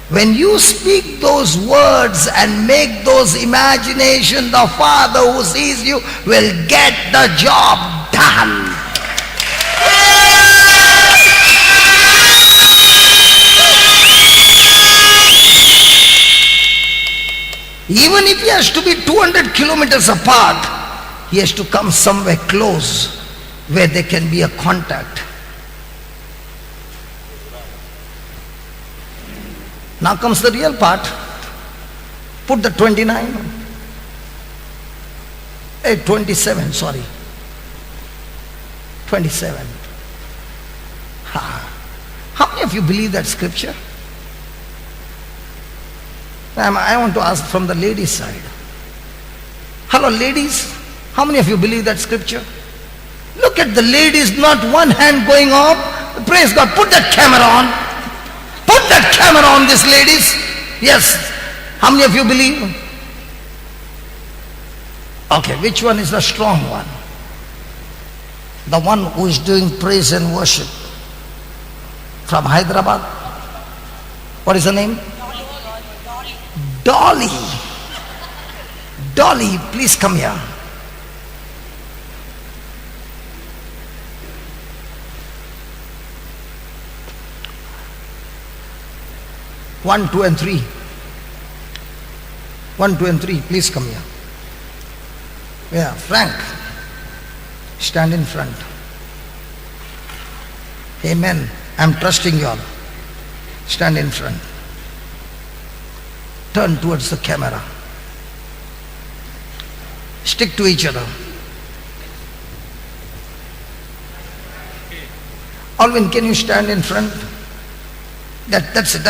when you speak those words and make those imaginations, the Father who sees you will get the job done. Even if he has to be 200 kilometers apart, he has to come somewhere close where there can be a contact. Now comes the real part. Put the 29. 27, sorry. 27. How many of you believe that scripture? I want to ask from the ladies' side. Hello ladies, how many of you believe that scripture? Look at the ladies, not one hand going up. Praise God, put that camera on. Put that camera on this ladies. Yes. How many of you believe? Okay, which one is the strong one? The one who is doing praise and worship. From Hyderabad. What is the name? Dolly. Dolly, please come here. One, two, and three. 1, 2, and 3, please come here. Yeah, Frank, stand in front. Amen. I'm trusting you all. Stand in front. Turn towards the camera. Stick to each other. Alvin, can you stand in front? That's it.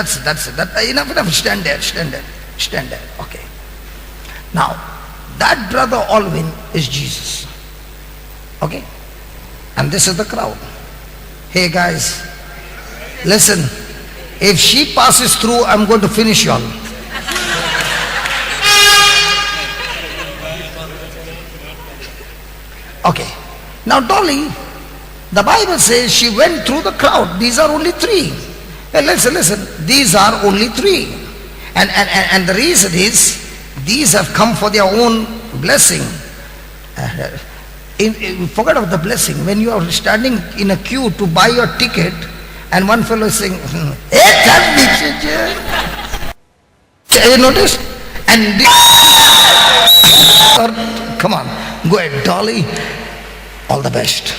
Enough. Stand there. Okay. Now, that brother Alvin is Jesus. Okay? And this is the crowd. Hey guys, listen. If she passes through, I'm going to finish you all. Okay. Now Dolly, the Bible says she went through the crowd. These are only 3. Hey, listen. These are only 3. And the reason is, these have come for their own blessing. Forget of the blessing. When you are standing in a queue to buy your ticket, and one fellow is saying, you noticed? And come on, go ahead, Dolly. All the best.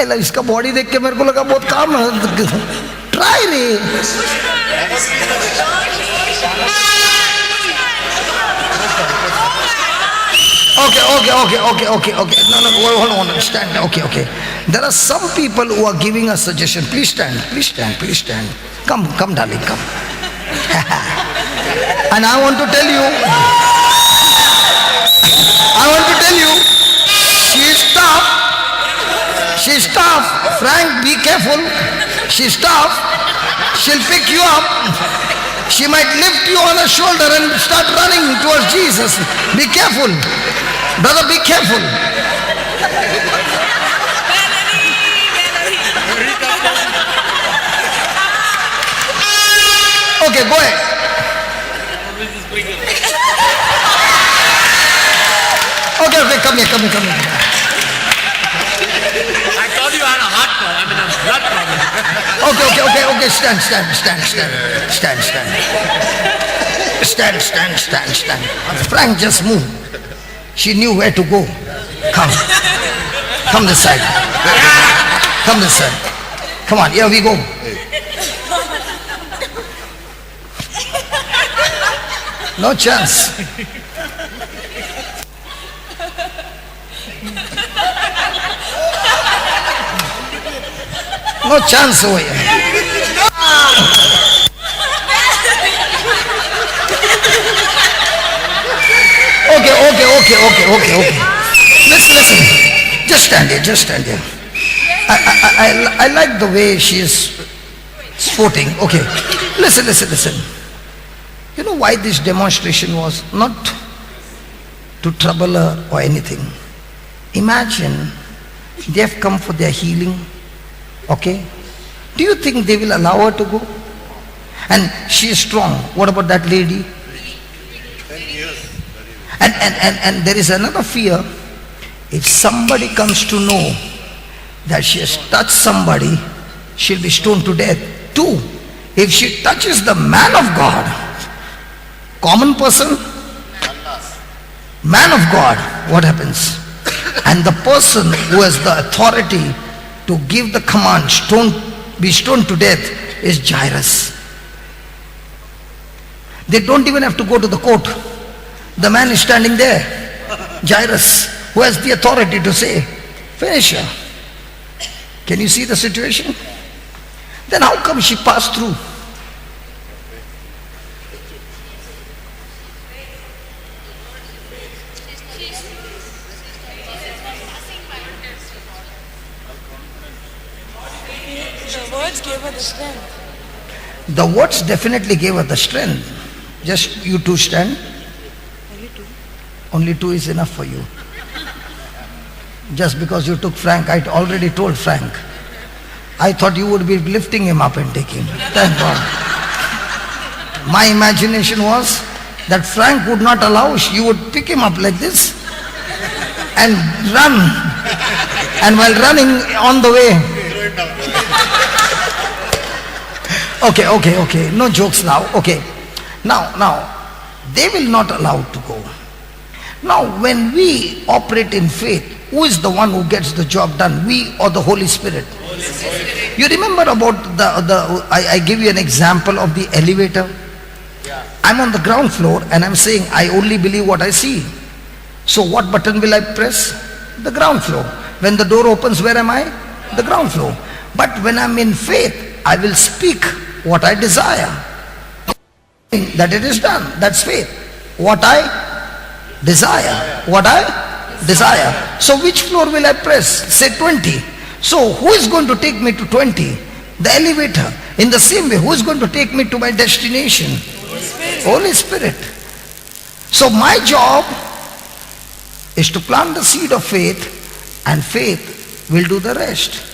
इसका body देख के मेरे को लगा बहुत काम है. Try रे. Okay. No, hold on. Stand. Okay. There are some people who are giving a suggestion. Please stand. Come, darling, come. And I want to tell you, she's tough. Frank, be careful. She's tough. She'll pick you up. She might lift you on her shoulder and start running towards Jesus. Be careful. Brother, be careful. Okay, go ahead. Okay, come here. I told you I had a heart problem. I mean, a blood problem. Okay. Stand. Stand. Frank, just move. She knew where to go. Come. Come this side. Come this side. Come on, here we go. No chance. No chance over here. Okay. Listen. Just stand here. I like the way she is sporting. Okay. Listen. You know why this demonstration was? Not to trouble her or anything. Imagine they have come for their healing. Okay? Do you think they will allow her to go? And she is strong. What about that lady? 10 years. And there is another fear. If somebody comes to know that she has touched somebody, she'll be stoned to death. 2, if she touches the man of God, common person, man of God, what happens? And the person who has the authority to give the command, be stoned to death, is Jairus. They don't even have to go to the court. The man is standing there, Jairus, who has the authority to say, finish her. Can you see the situation? Then how come she passed through? The words gave her the strength. The words definitely gave her the strength. Just you two stand. Only two is enough for you. Just because you took Frank, I already told Frank. I thought you would be lifting him up and taking him. Thank God. My imagination was that Frank would not allow, you would pick him up like this and run. And while running on the way. Okay. No jokes now. Okay. Now, they will not allow to go. Now, when we operate in faith, who is the one who gets the job done? We or the Holy Spirit? Holy Spirit. You remember about I give you an example of the elevator. I'm on the ground floor and I'm saying, I only believe what I see. So what button will I press? The ground floor. When the door opens, where am I? The ground floor. But when I'm in faith, I will speak what I desire. That it is done. That's faith. What I desire. What I desire. So which floor will I press? Say 20. So who is going to take me to 20? The elevator. In the same way, who is going to take me to my destination? Holy Spirit. So my job is to plant the seed of faith, and faith will do the rest.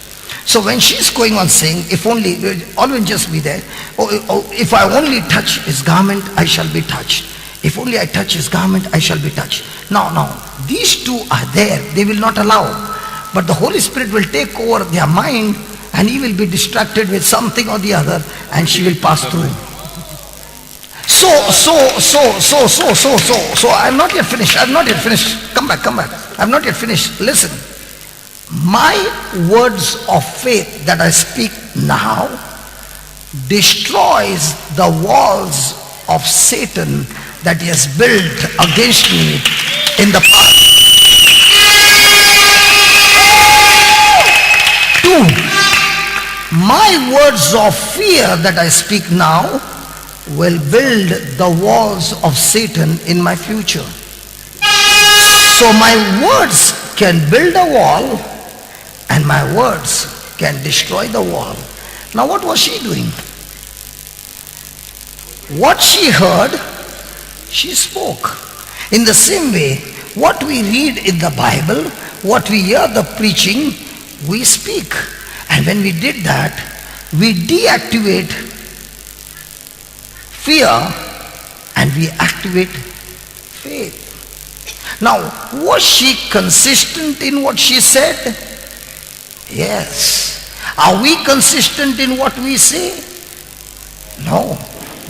So when she's going on saying, if only, always just be there, if I only touch his garment, I shall be touched. If only I touch his garment, I shall be touched. Now, these two are there. They will not allow. But the Holy Spirit will take over their mind and he will be distracted with something or the other and she will pass through. So, I'm not yet finished. Come back. I'm not yet finished. Listen. My words of faith that I speak now destroys the walls of Satan that he has built against me in the past. 2. My words of fear that I speak now will build the walls of Satan in my future. So my words can build a wall and my words can destroy the wall. Now what was she doing? What she heard, she spoke. In the same way, what we read in the Bible, what we hear the preaching, we speak. And when we did that, we deactivate fear and we activate faith. Now, was she consistent in what she said? Yes. Are we consistent in what we say? No.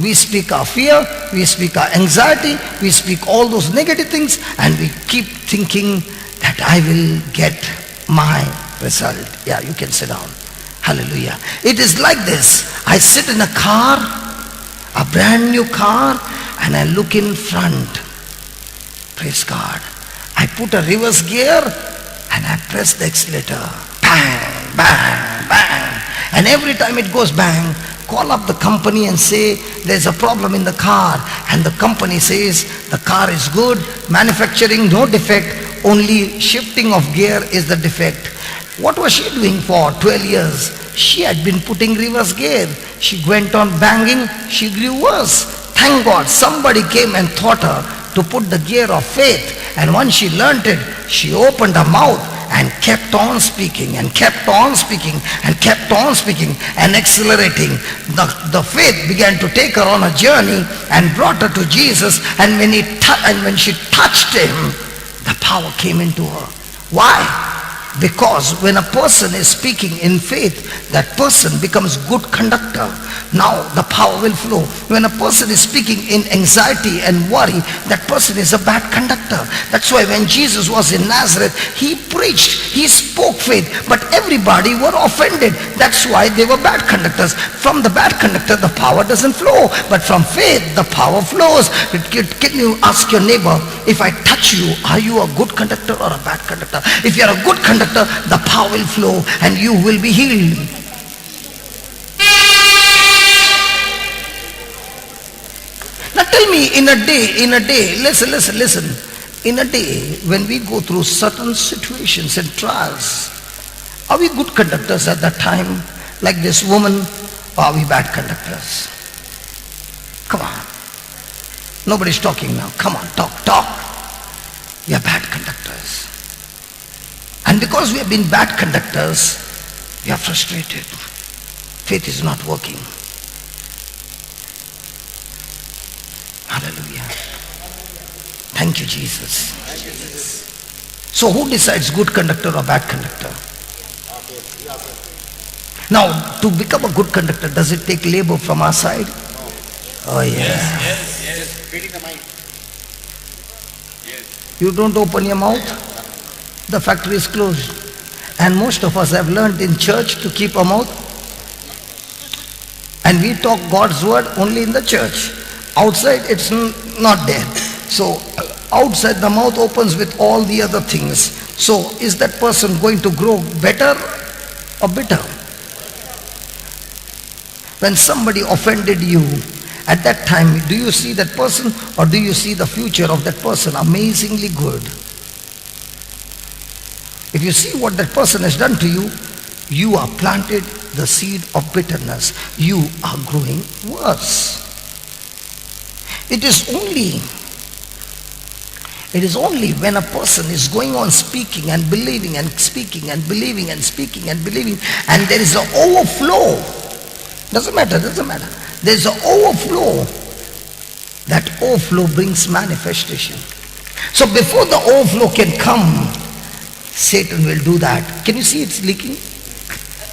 We speak our fear, we speak our anxiety, we speak all those negative things, and we keep thinking that I will get my result. Yeah, you can sit down. Hallelujah. It is like this. I sit in a car, a brand new car, and I look in front. Praise God. I put a reverse gear and I press the accelerator. Bang, bang, bang. And every time it goes bang, call up the company and say there's a problem in the car. And the company says the car is good, manufacturing no defect, only shifting of gear is the defect. What was she doing for 12 years? She had been putting reverse gear. She went on banging, she grew worse. Thank God somebody came and taught her to put the gear of faith. And once she learnt it, she opened her mouth and kept on speaking and kept on speaking and kept on speaking and accelerating. The faith began to take her on a journey and brought her to Jesus. And when she touched him, the power came into her. Why? Because when a person is speaking in faith, that person becomes good conductor. Now the power will flow. When a person is speaking in anxiety and worry, that person is a bad conductor. That's why when Jesus was in Nazareth, he preached, he spoke faith, but everybody were offended. That's why they were bad conductors. From the bad conductor, the power doesn't flow, but from faith, the power flows. Can you ask your neighbor, if I touch you, are you a good conductor or a bad conductor? If you're a good conductor, the power will flow and you will be healed. Now tell me, in a day, listen. In a day, when we go through certain situations and trials, are we good conductors at that time, like this woman, or are we bad conductors? Come on. Nobody's talking now. Come on, talk. We are bad conductors. And because we have been bad conductors, we are frustrated. Faith is not working. Hallelujah. Thank you, Jesus. So who decides good conductor or bad conductor? Now, to become a good conductor, does it take labor from our side? Oh yeah. Yes. Feeding the mind. Yes. You don't open your mouth, the factory is closed. And most of us have learned in church to keep our mouth. And we talk God's word only in the church. Outside it's not there. So outside the mouth opens with all the other things. So is that person going to grow better or bitter? When somebody offended you, at that time, do you see that person or do you see the future of that person amazingly good? If you see what that person has done to you, you are planted the seed of bitterness. You are growing worse. It is only when a person is going on speaking and believing and speaking and believing and speaking and believing, and there is an overflow. Doesn't matter. There is an overflow. That overflow brings manifestation. So before the overflow can come, Satan will do that. Can you see it's leaking?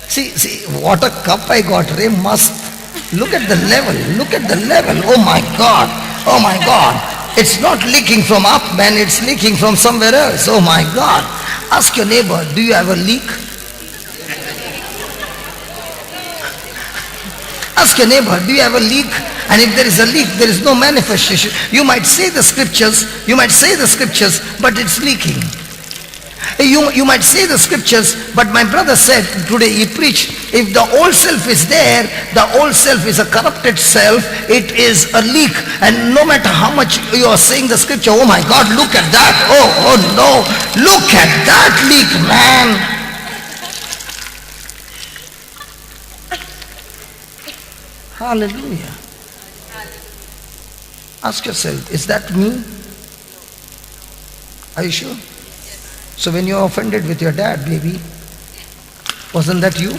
See what a cup I got. Ray must. Look at the level. Oh my God. It's not leaking from up, man. It's leaking from somewhere else. Oh my God. Ask your neighbor, do you have a leak? Ask your neighbor, do you have a leak? And if there is a leak, there is no manifestation. You might say the scriptures, but it's leaking. You might say the scriptures, but my brother said today, he preached, if the old self is there, the old self is a corrupted self, it is a leak. And no matter how much you are saying the scripture, oh my God, look at that, oh no, look at that leak, man. Hallelujah. Ask yourself, is that me? Are you sure? So when you are offended with your dad, baby, wasn't that you?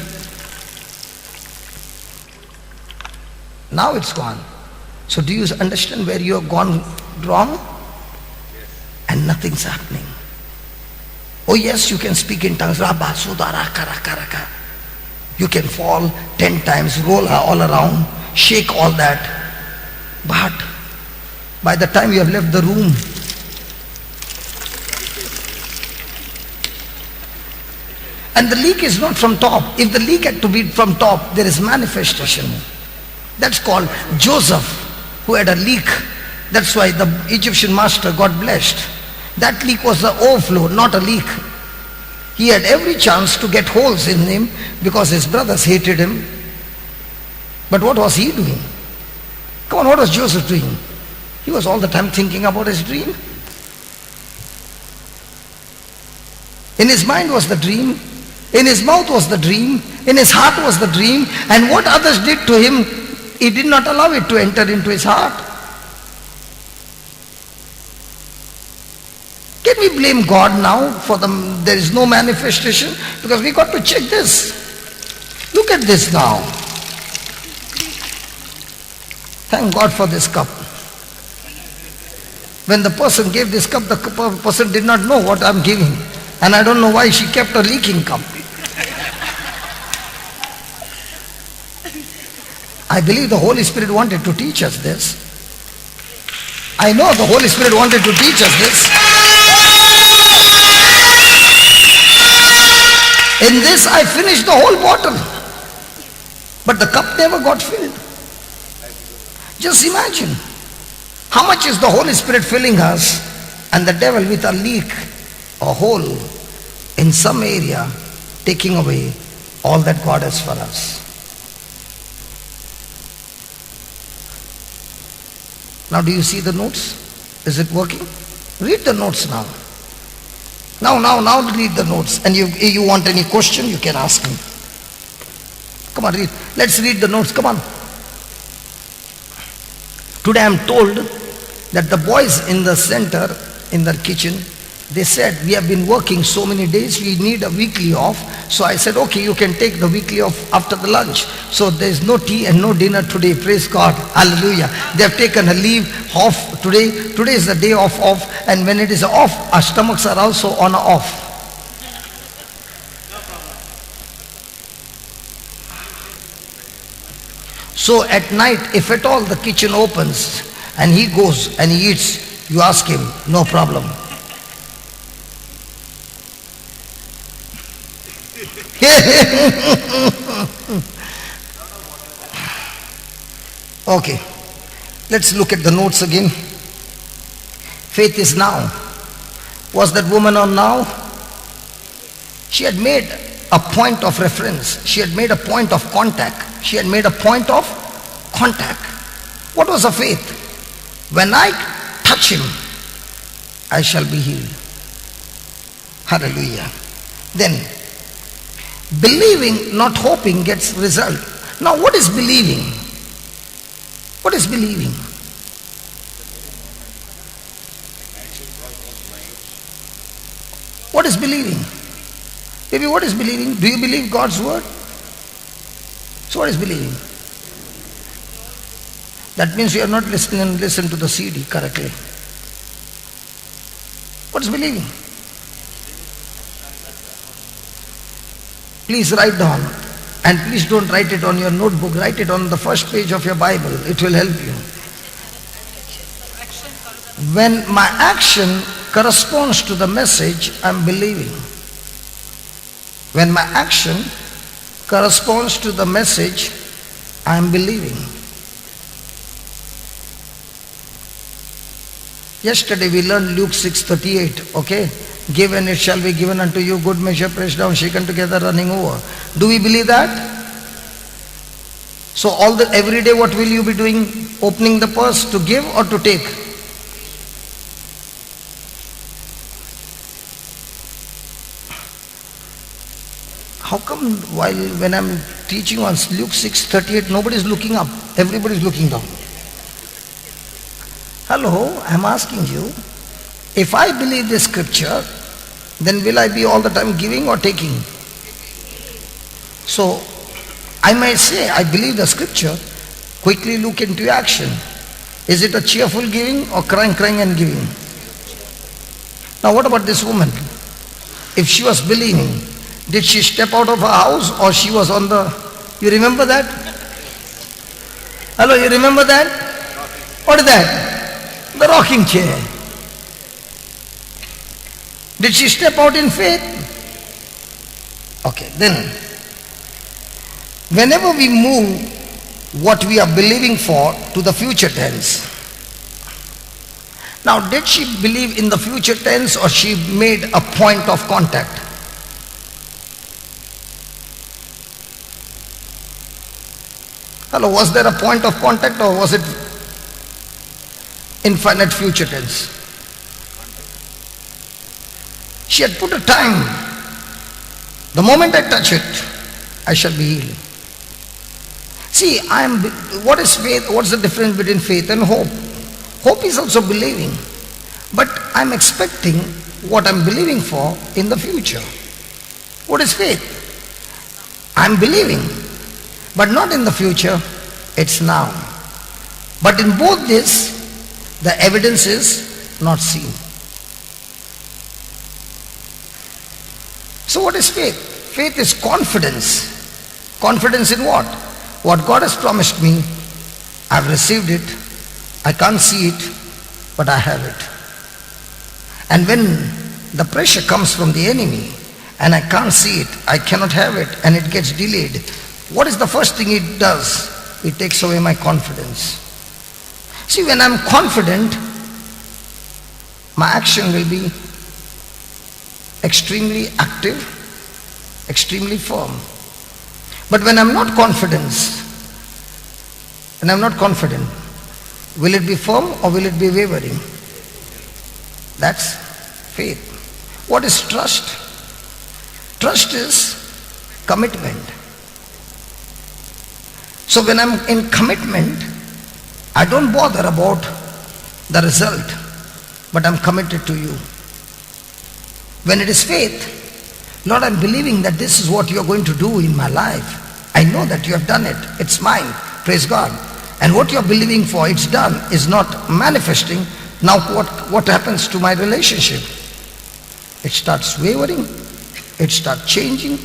Now it's gone. So do you understand where you have gone wrong? And nothing's happening. Oh yes, you can speak in tongues. You can fall 10 times, roll all around, shake all that. But by the time you have left the room, and the leak is not from top. If the leak had to be from top, there is manifestation. That's called Joseph, who had a leak. That's why the Egyptian master got blessed. That leak was the overflow, not a leak. He had every chance to get holes in him because his brothers hated him. But what was he doing? Come on, what was Joseph doing? He was all the time thinking about his dream. In his mind was the dream. In his mouth was the dream. In his heart was the dream. And what others did to him, he did not allow it to enter into his heart. Can we blame God now for there is no manifestation? Because we got to check this. Look at this now. Thank God for this cup. When the person gave this cup, the person did not know what I'm giving. And I don't know why she kept a leaking cup. I believe the Holy Spirit wanted to teach us this. I know the Holy Spirit wanted to teach us this. In this I finished the whole bottle. But the cup never got filled. Just imagine. How much is the Holy Spirit filling us and the devil with a leak, a hole in some area, taking away all that God has for us. Now do you see the notes? Is it working? Read the notes now. Now read the notes. And if you want any question, you can ask me. Come on, read. Let's read the notes. Come on. Today I am told that the boys in the center, in the kitchen, they said, we have been working so many days, we need a weekly off. So I said, okay, you can take the weekly off after the lunch. So there is no tea and no dinner today. Praise God. Hallelujah. They have taken a leave off today. Today is the day off. And when it is off, our stomachs are also on off. So at night, if at all the kitchen opens and he goes and he eats, you ask him, no problem. Okay, let's look at the notes again. Faith is now. Was that woman on now? She had made a point of reference. She had made a point of contact. She had made a point of contact. What was her faith? When I touch him, I shall be healed. Hallelujah. Then, believing, not hoping, gets result. Now what is believing? What is believing? What is believing? Maybe what is believing? Do you believe God's word? So what is believing? That means you are not listening to the CD correctly. What is believing? Please write down, and please don't write it on your notebook, write it on the first page of your Bible. It will help you. When my action corresponds to the message, I'm believing. When my action corresponds to the message, I'm believing. Yesterday we learned Luke 6:38, okay? Give and it shall be given unto you, good measure, pressed down, shaken together, running over. Do we believe that? So every day what will you be doing? Opening the purse to give or to take? How come when I'm teaching on Luke 6:38, nobody is looking up, everybody is looking down? Hello, I'm asking you, if I believe this scripture, then will I be all the time giving or taking? So, I might say, I believe the scripture, quickly look into action. Is it a cheerful giving or crying and giving? Now what about this woman? If she was believing, did she step out of her house or she was on the, you remember that? Hello, you remember that? What is that? The rocking chair. Did she step out in faith? Okay, then whenever we move what we are believing for to the future tense. Now, did she believe in the future tense or she made a point of contact? Hello, was there a point of contact or was it infinite future tense? She had put a time. The moment I touch it, I shall be healed. See, what is faith? What's the difference between faith and hope? Hope is also believing. But I'm expecting what I'm believing for in the future. What is faith? I'm believing, but not in the future, it's now. But in both this, the evidence is not seen. So what is faith? Faith is confidence. Confidence in what? What God has promised me, I've received it. I can't see it, but I have it. And when the pressure comes from the enemy and I can't see it, I cannot have it, and it gets delayed, what is the first thing it does? It takes away my confidence. See, when I'm confident, my action will be extremely active, extremely firm. But when I'm not confident, will it be firm or will it be wavering? That's faith. What is trust? Trust is commitment. So when I'm in commitment, I don't bother about the result, but I'm committed to you. When it is faith, Lord, I'm believing that this is what you're going to do in my life. I know that you have done it. It's mine. Praise God. And what you're believing for, it's done, is not manifesting. Now what happens to my relationship? It starts wavering. It starts changing.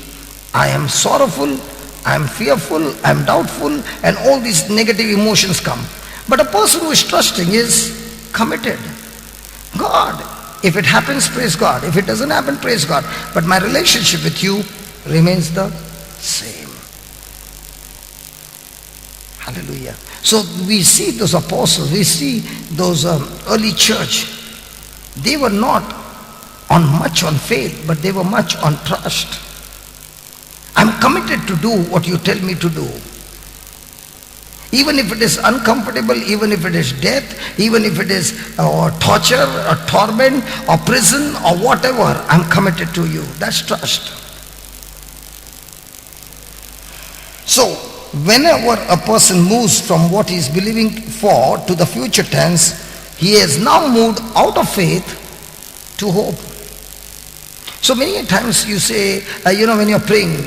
I am sorrowful. I am fearful. I am doubtful. And all these negative emotions come. But a person who is trusting is committed. God, if it happens, praise God. If it doesn't happen, praise God. But my relationship with you remains the same. Hallelujah. So we see those apostles, we see those early church. They were not much on faith, but they were much on trust. I'm committed to do what you tell me to do. Even if it is uncomfortable, even if it is death, even if it is torture or torment or prison or whatever, I'm committed to you. That's trust. So, whenever a person moves from what he is believing for to the future tense, he has now moved out of faith to hope. So many times you say, when you're praying,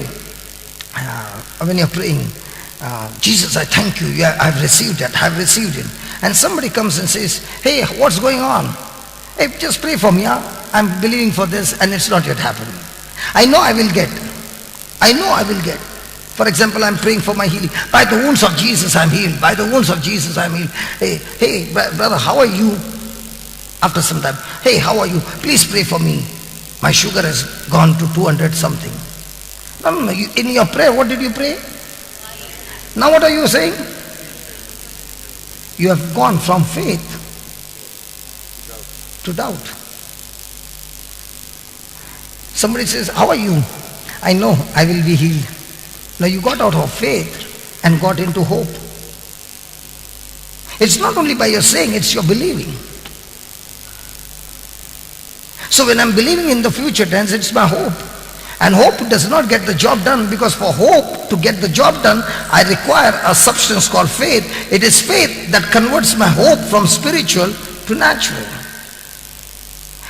Jesus, I thank you, I've received it, I've received it. And somebody comes and says, hey, what's going on? Hey, just pray for me, I'm believing for this and it's not yet happening. I know I will get. For example, I'm praying for my healing. By the wounds of Jesus, I'm healed. By the wounds of Jesus, I'm healed. Hey, brother, how are you? After some time, hey, how are you? Please pray for me. My sugar has gone to 200 something. No. In your prayer, what did you pray? Now what are you saying? You have gone from faith to doubt. Somebody says, how are you? I know I will be healed. Now you got out of faith and got into hope. It's not only by your saying, it's your believing. So when I'm believing in the future tense, it's my hope. And hope does not get the job done, because for hope to get the job done, I require a substance called faith. It is faith that converts my hope from spiritual to natural.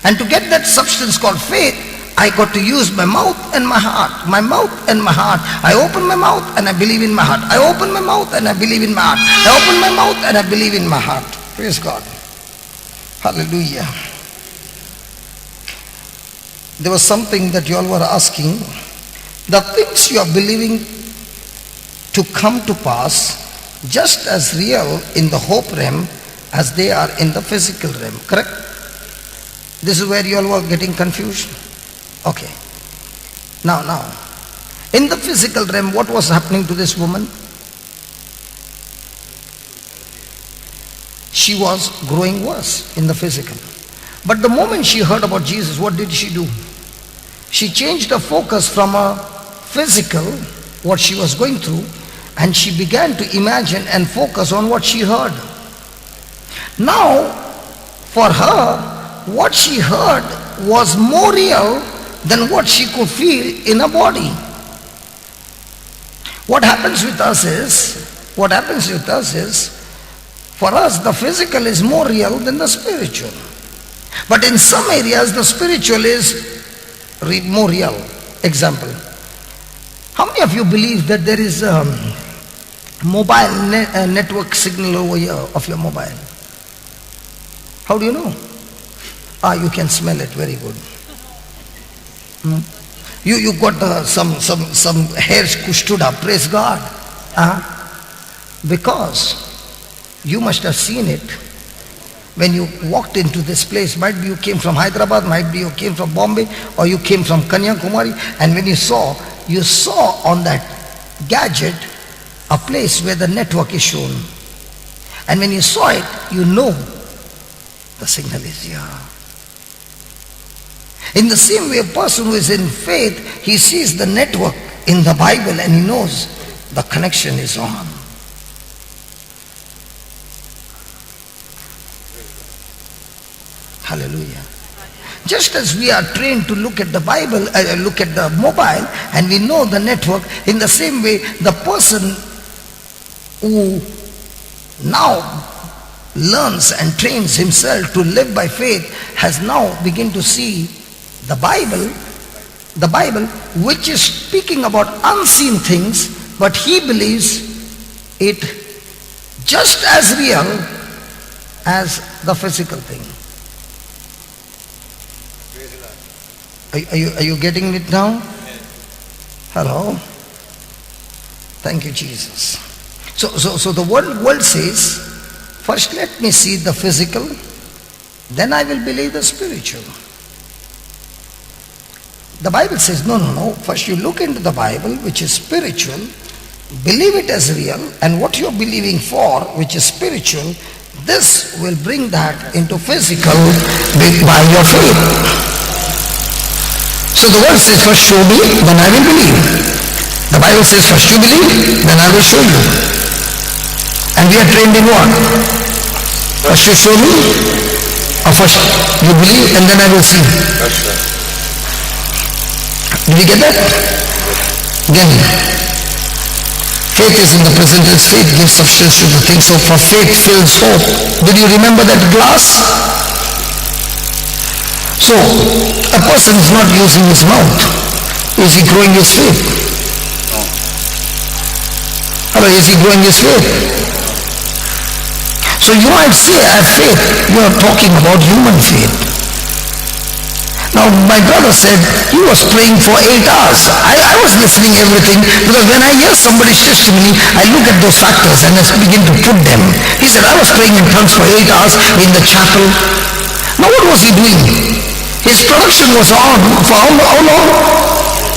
And to get that substance called faith, I got to use my mouth and my heart. My mouth and my heart. I open my mouth and I believe in my heart. I open my mouth and I believe in my heart. I open my mouth and I believe in my heart. Praise God. Hallelujah. There was something that you all were asking. The things you are believing to come to pass, just as real in the hope realm as they are in the physical realm. Correct? This is where you all were getting confused. Okay. Now, in the physical realm, what was happening to this woman? She was growing worse in the physical. But the moment she heard about Jesus, what did she do? She changed the focus from a physical, what she was going through, and she began to imagine and focus on what she heard. Now, for her, what she heard was more real than what she could feel in her body. What happens with us is, for us, the physical is more real than the spiritual. But in some areas, the spiritual is more real. Example, how many of you believe that there is a mobile network signal over here of your mobile? How do you know? You can smell it. Very good. You got some hairs stood up. Praise God. Because you must have seen it when you walked into this place. Might be you came from Hyderabad, might be you came from Bombay, or you came from Kanyakumari, and when you saw on that gadget a place where the network is shown. And when you saw it, you know the signal is here. In the same way, a person who is in faith, he sees the network in the Bible and he knows the connection is on. Hallelujah. Just as we are trained to look at the Bible, look at the mobile, and we know the network, in the same way, the person who now learns and trains himself to live by faith has now begun to see the Bible which is speaking about unseen things, but he believes it just as real as the physical thing. Are you getting it now? Hello? Thank you, Jesus. So the world says, first let me see the physical, then I will believe the spiritual. The Bible says, no. First you look into the Bible, which is spiritual, believe it as real, and what you're believing for, which is spiritual, this will bring that into physical by your faith. So the word says, first show me, then I will believe. The Bible says, first you believe, then I will show you. And we are trained in what? First you show me, or first you believe, and then I will see. Did you get that? Again, faith is in the present tense. Faith gives substance to the things. So for faith fills hope. Did you remember that glass? So a person is not using his mouth. Is he growing his faith? Hello, is he growing his faith? So you might say, I have faith. You are talking about human faith. Now my brother said he was praying for 8 hours. I was listening everything, because when I hear somebody's testimony, I look at those factors and I begin to put them. He said, I was praying in tongues for 8 hours in the chapel. Now what was he doing? His production was on for how long?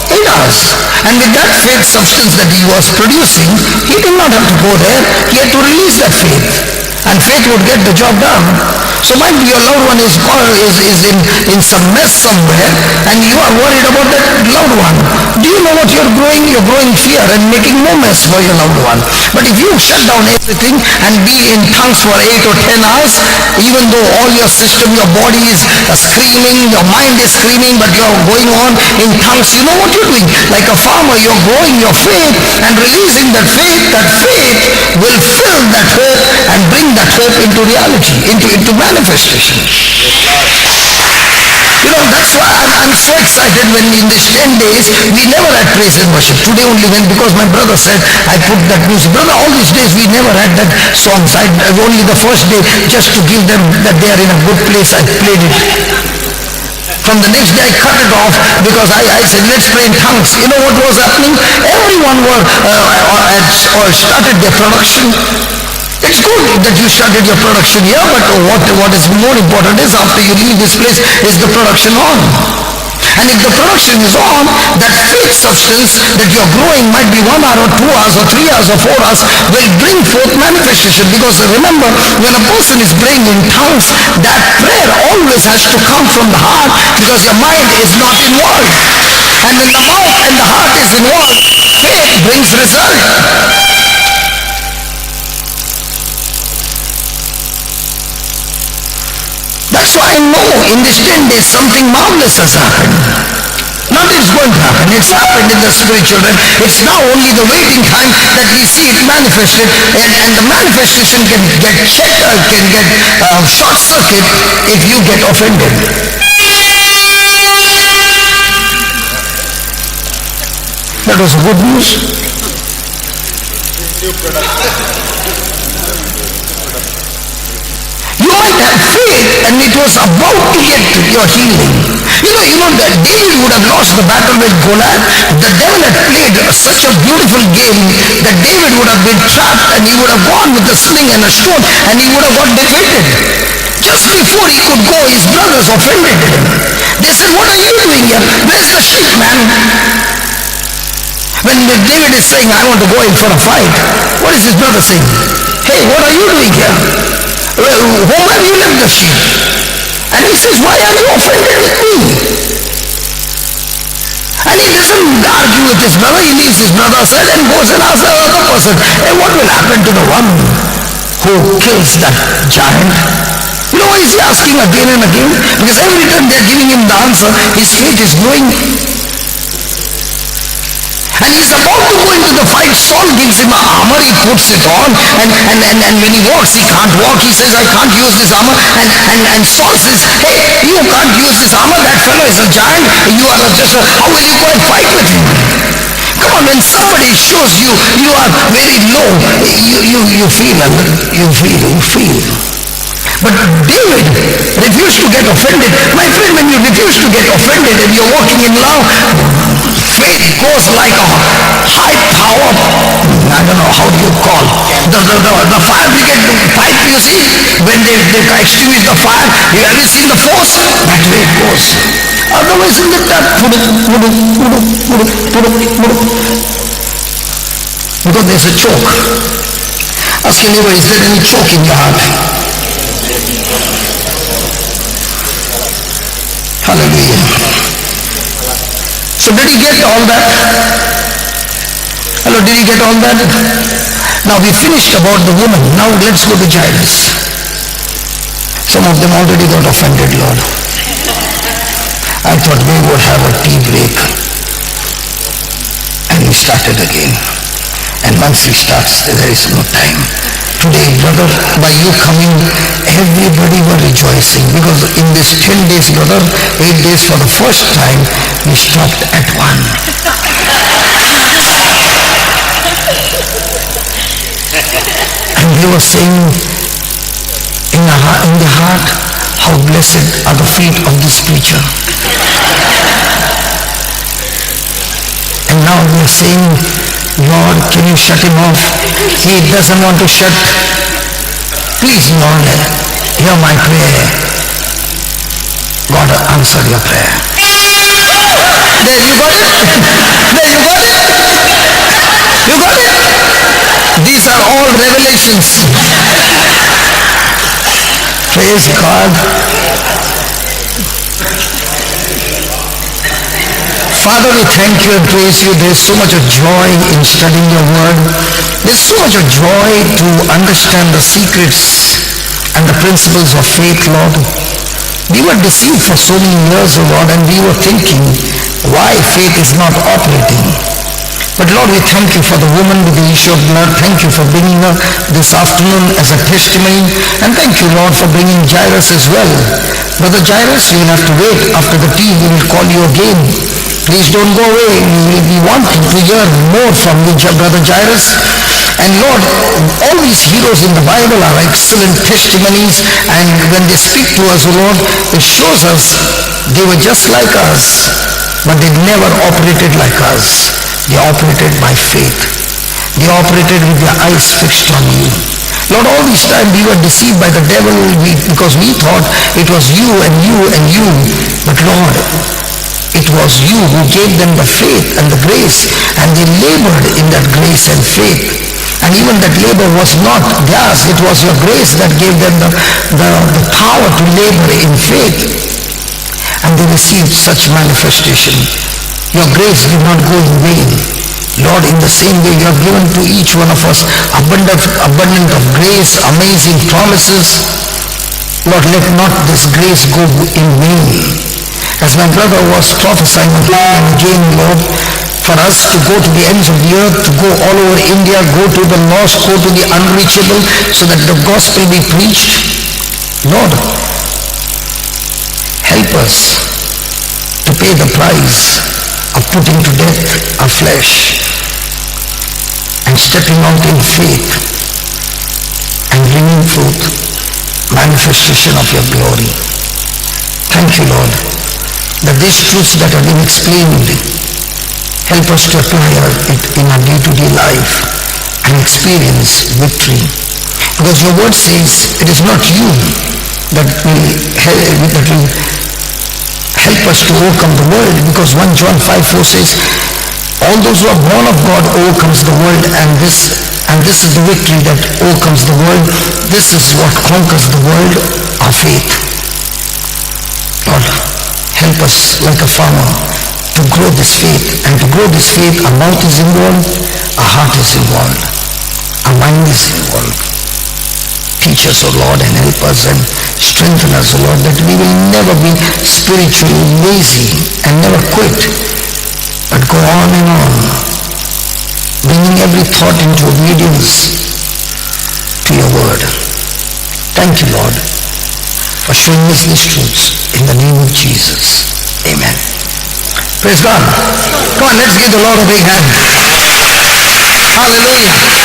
8 hours. And with that faith substance that he was producing, he did not have to go there. He had to release that faith. And faith would get the job done. So might be your loved one is in some mess somewhere, and you are worried about that loved one. Do you know what you're growing? You're growing fear and making more mess for your loved one. But if you shut down everything and be in tongues for 8 or 10 hours, even though all your system, your body is screaming, your mind is screaming, but you're going on in tongues, you know what you're doing? Like a farmer, you're growing your faith and releasing that faith will fill that hope and bring that hope into reality, into manifestation. You know, that's why I'm so excited when in these 10 days, we never had praise and worship. Today only when, because my brother said, I put that music. Brother, all these days we never had that songs. Only the first day, just to give them that they are in a good place, I played it. From the next day I cut it off, because I said, let's pray in tongues. You know what was happening? Everyone had started their production. It it's good that you started your production here, but what is more important is after you leave this place, is the production on? And if the production is on, that faith substance that you are growing, might be 1 hour or 2 hours or 3 hours or 4 hours, will bring forth manifestation. Because remember, when a person is praying in tongues, that prayer always has to come from the heart, because your mind is not involved. And when the mouth and the heart is involved, faith brings result. That's why I know in these 10 days something marvelous has happened. Not it's going to happen, it's happened in the spiritual realm. It's now only the waiting time that we see it manifested, and the manifestation can get checked, can get short circuit if you get offended. That was good news. You might have faith and it was about to get your healing. You know that David would have lost the battle with Goliath. The devil had played such a beautiful game that David would have been trapped, and he would have gone with a sling and a stone, and he would have got defeated. Just before he could go, his brothers offended him. They said, "What are you doing here? Where's the sheep, man?" When David is saying, "I want to go in for a fight," what is his brother saying? "Hey, what are you doing here? Whom have you left the sheep?" And he says, "Why are you offended with me?" And he doesn't argue with his brother. He leaves his brother aside and goes and asks the other person, "Hey, what will happen to the one who kills that giant?" You know why is he asking again and again? Because every time they are giving him the answer, his faith is growing. And he's about to go into the fight. Saul gives him an armor, he puts it on, and when he walks, he can't walk. He says, "I can't use this armor." And Saul says, "Hey, you can't use this armor. That fellow is a giant. You are how will you go and fight with him?" Come on, when somebody shows you are very low, you feel. But David refused to get offended. My friend, when you refuse to get offended and you're walking in love, faith goes like a high power, I don't know how do you call, the fire brigade pipe, you see, when they extinguish the fire, you ever seen the force? That way it goes. Otherwise, look at that. Because there's a choke. Ask your neighbor, is there any choke in your heart? Hallelujah. So did he get all that? Hello, did he get all that? Now we finished about the woman. Now let's go to Jairus. Some of them already got offended, Lord. I thought we would have a tea break. And we started again. And once he starts, there is no time. Today, brother, by you coming, everybody were rejoicing, because in this 10 days, brother, 8 days for the first time, we stopped at 1. And we were saying in the heart, how blessed are the feet of this preacher. And now we are saying, Lord, can you shut him off? He doesn't want to shut. Please, Lord, hear my prayer. God answered your prayer. There, you got it? There, you got it? You got it? These are all revelations. Praise God. Father, we thank you and praise you. There is so much of joy in studying your word. There is so much of joy to understand the secrets and the principles of faith, Lord. We were deceived for so many years, O Lord, and we were thinking why faith is not operating. But Lord, we thank you for the woman with the issue of blood. Thank you for bringing her this afternoon as a testimony. And thank you, Lord, for bringing Jairus as well. Brother Jairus, you will have to wait. After the tea, we will call you again. Please don't go away. We want to hear more from you, Brother Jairus. And Lord, all these heroes in the Bible are excellent testimonies, and when they speak to us, Lord, it shows us they were just like us, but they never operated like us. They operated by faith. They operated with their eyes fixed on you. Lord, all this time we were deceived by the devil because we thought it was you and you and you. But Lord, it was you who gave them the faith and the grace, and they labored in that grace and faith. And even that labor was not theirs, it was your grace that gave them the power to labor in faith. And they received such manifestation. Your grace did not go in vain. Lord, in the same way you have given to each one of us abundant of grace, amazing promises. Lord, let not this grace go in vain. As my brother was prophesying again and again, Lord, for us to go to the ends of the earth, to go all over India, go to the lost, go to the unreachable, so that the gospel be preached. Lord, help us to pay the price of putting to death our flesh and stepping out in faith and bringing forth manifestation of your glory. Thank you, Lord, that these truths that have been explained, help us to apply it in our day-to-day life and experience victory. Because your word says it is not you that will help us to overcome the world, because 1 John 5:4 says, all those who are born of God overcomes the world, and this is the victory that overcomes the world. This is what conquers the world, our faith. Lord, help us like a farmer to grow this faith, and to grow this faith our mouth is involved, our heart is involved, our mind is involved. Teach us, O Lord, and help us and strengthen us, O Lord, that we will never be spiritually lazy and never quit, but go on and on, bringing every thought into obedience to your word. Thank you, Lord, for showing us these truths in the name of Jesus. Amen. Praise God. Come on, let's give the Lord a big hand. Hallelujah.